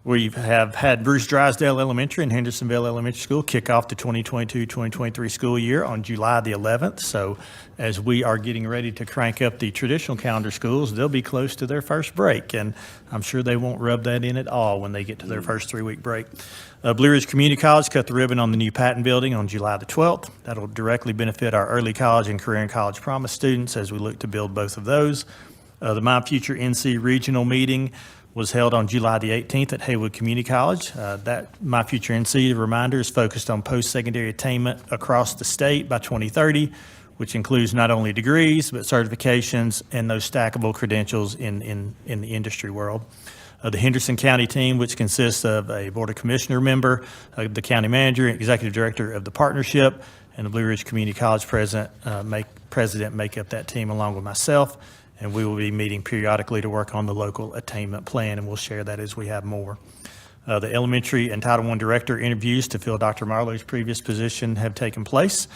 [SPEAKER 9] we have had Bruce Drysdale Elementary and Hendersonville Elementary School kick off the 2022-2023 school year on July the 11th. So as we are getting ready to crank up the traditional calendar schools, they'll be close to their first break, and I'm sure they won't rub that in at all when they get to their first 3-week break. Blue Ridge Community College cut the ribbon on the new Patton Building on July the 12th. That'll directly benefit our early college and career and college promise students as we look to build both of those. The My Future NC Regional Meeting was held on July the 18th at Haywood Community College. That My Future NC, reminder, is focused on post-secondary attainment across the state by 2030, which includes not only degrees, but certifications and those stackable credentials in the industry world. The Henderson County team, which consists of a Board of Commissioner member, the county manager, executive director of the partnership, and the Blue Ridge Community College president make up that team along with myself. And we will be meeting periodically to work on the local attainment plan, and we'll share that as we have more. The elementary and Title I director interviews to fill Dr. Marlowe's previous position have taken place.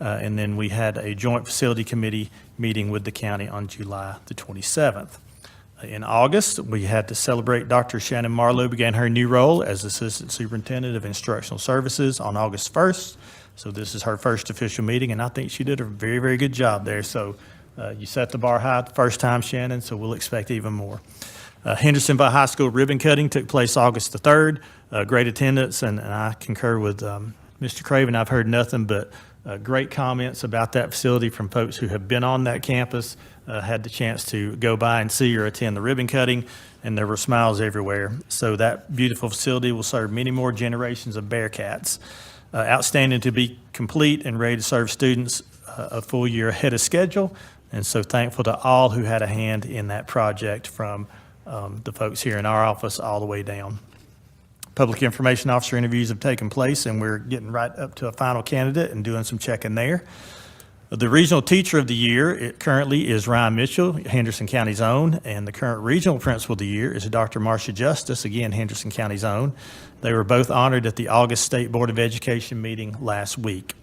[SPEAKER 9] And then we had a joint facility committee meeting with the county on July the 27th. In August, we had to celebrate Dr. Shannon Marlowe began her new role as Assistant Superintendent of Instructional Services on August 1st. So this is her first official meeting, and I think she did a very, very good job there. So you set the bar high the first time, Shannon, so we'll expect even more. Hendersonville High School ribbon cutting took place August the 3rd. Great attendance, and I concur with Mr. Craven. I've heard nothing but great comments about that facility from folks who have been on that campus, had the chance to go by and see or attend the ribbon cutting, and there were smiles everywhere. So that beautiful facility will serve many more generations of Bearcats. Outstanding to be complete and ready to serve students a full year ahead of schedule. And so thankful to all who had a hand in that project, from the folks here in our office all the way down. Public information officer interviews have taken place, and we're getting right up to a final candidate and doing some checking there. The regional teacher of the year, it currently is Ryan Mitchell, Henderson County's own, and the current regional principal of the year is Dr. Marcia Justice, again, Henderson County's own. They were both honored at the August State Board of Education meeting last week.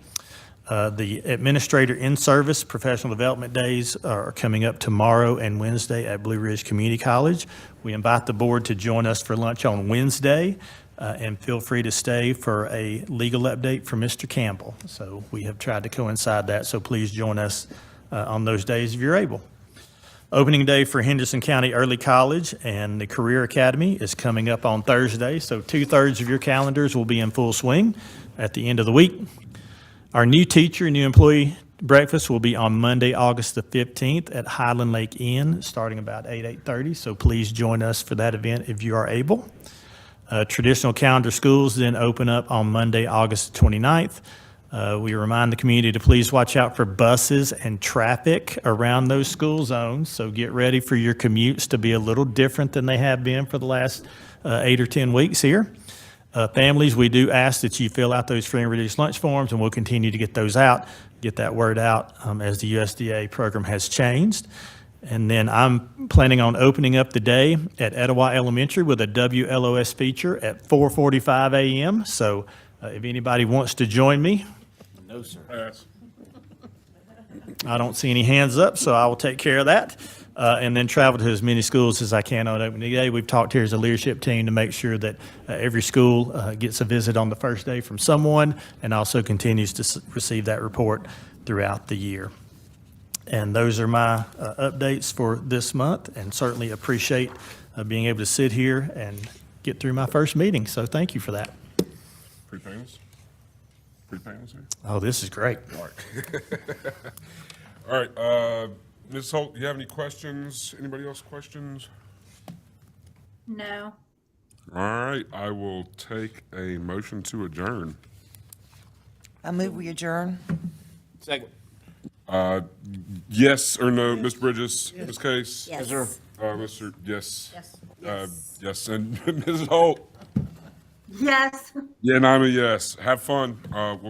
[SPEAKER 9] The Administrator in-Service Professional Development Days are coming up tomorrow and Wednesday at Blue Ridge Community College. We invite the board to join us for lunch on Wednesday, and feel free to stay for a legal update from Mr. Campbell. So we have tried to coincide that, so please join us on those days if you're able. Opening day for Henderson County Early College and the Career Academy is coming up on Thursday, so 2/3 of your calendars will be in full swing at the end of the week. Our new teacher, new employee breakfast will be on Monday, August the 15th at Highland Lake Inn, starting about 8:30. So please join us for that event if you are able. Traditional calendar schools then open up on Monday, August 29th. We remind the community to please watch out for buses and traffic around those school zones. So get ready for your commutes to be a little different than they have been for the last 8 or 10 weeks here. Families, we do ask that you fill out those free and reduced lunch forms, and we'll continue to get those out, get that word out as the USDA program has changed. And then I'm planning on opening up the day at Etowah Elementary with a WLOS feature at 4:45 a.m. So if anybody wants to join me.
[SPEAKER 4] No, sir.
[SPEAKER 1] Pass.
[SPEAKER 9] I don't see any hands up, so I will take care of that. And then travel to as many schools as I can on opening day. We've talked here as a leadership team to make sure that every school gets a visit on the first day from someone, and also continues to receive that report throughout the year. And those are my updates for this month, and certainly appreciate being able to sit here and get through my first meeting. So thank you for that.
[SPEAKER 1] Pre-panels? Pre-panels here?
[SPEAKER 9] Oh, this is great.
[SPEAKER 1] All right. All right, Ms. Holt, you have any questions? Anybody else questions?
[SPEAKER 2] No.
[SPEAKER 1] All right, I will take a motion to adjourn.
[SPEAKER 7] I move we adjourn.
[SPEAKER 4] Second.
[SPEAKER 1] Yes or no, Ms. Bridges, Ms. Case?
[SPEAKER 5] Yes. Sir.
[SPEAKER 1] Mr., yes.
[SPEAKER 5] Yes.
[SPEAKER 1] Yes, and Ms. Holt?
[SPEAKER 2] Yes.
[SPEAKER 1] Yeah, and I'm a yes. Have fun. We'll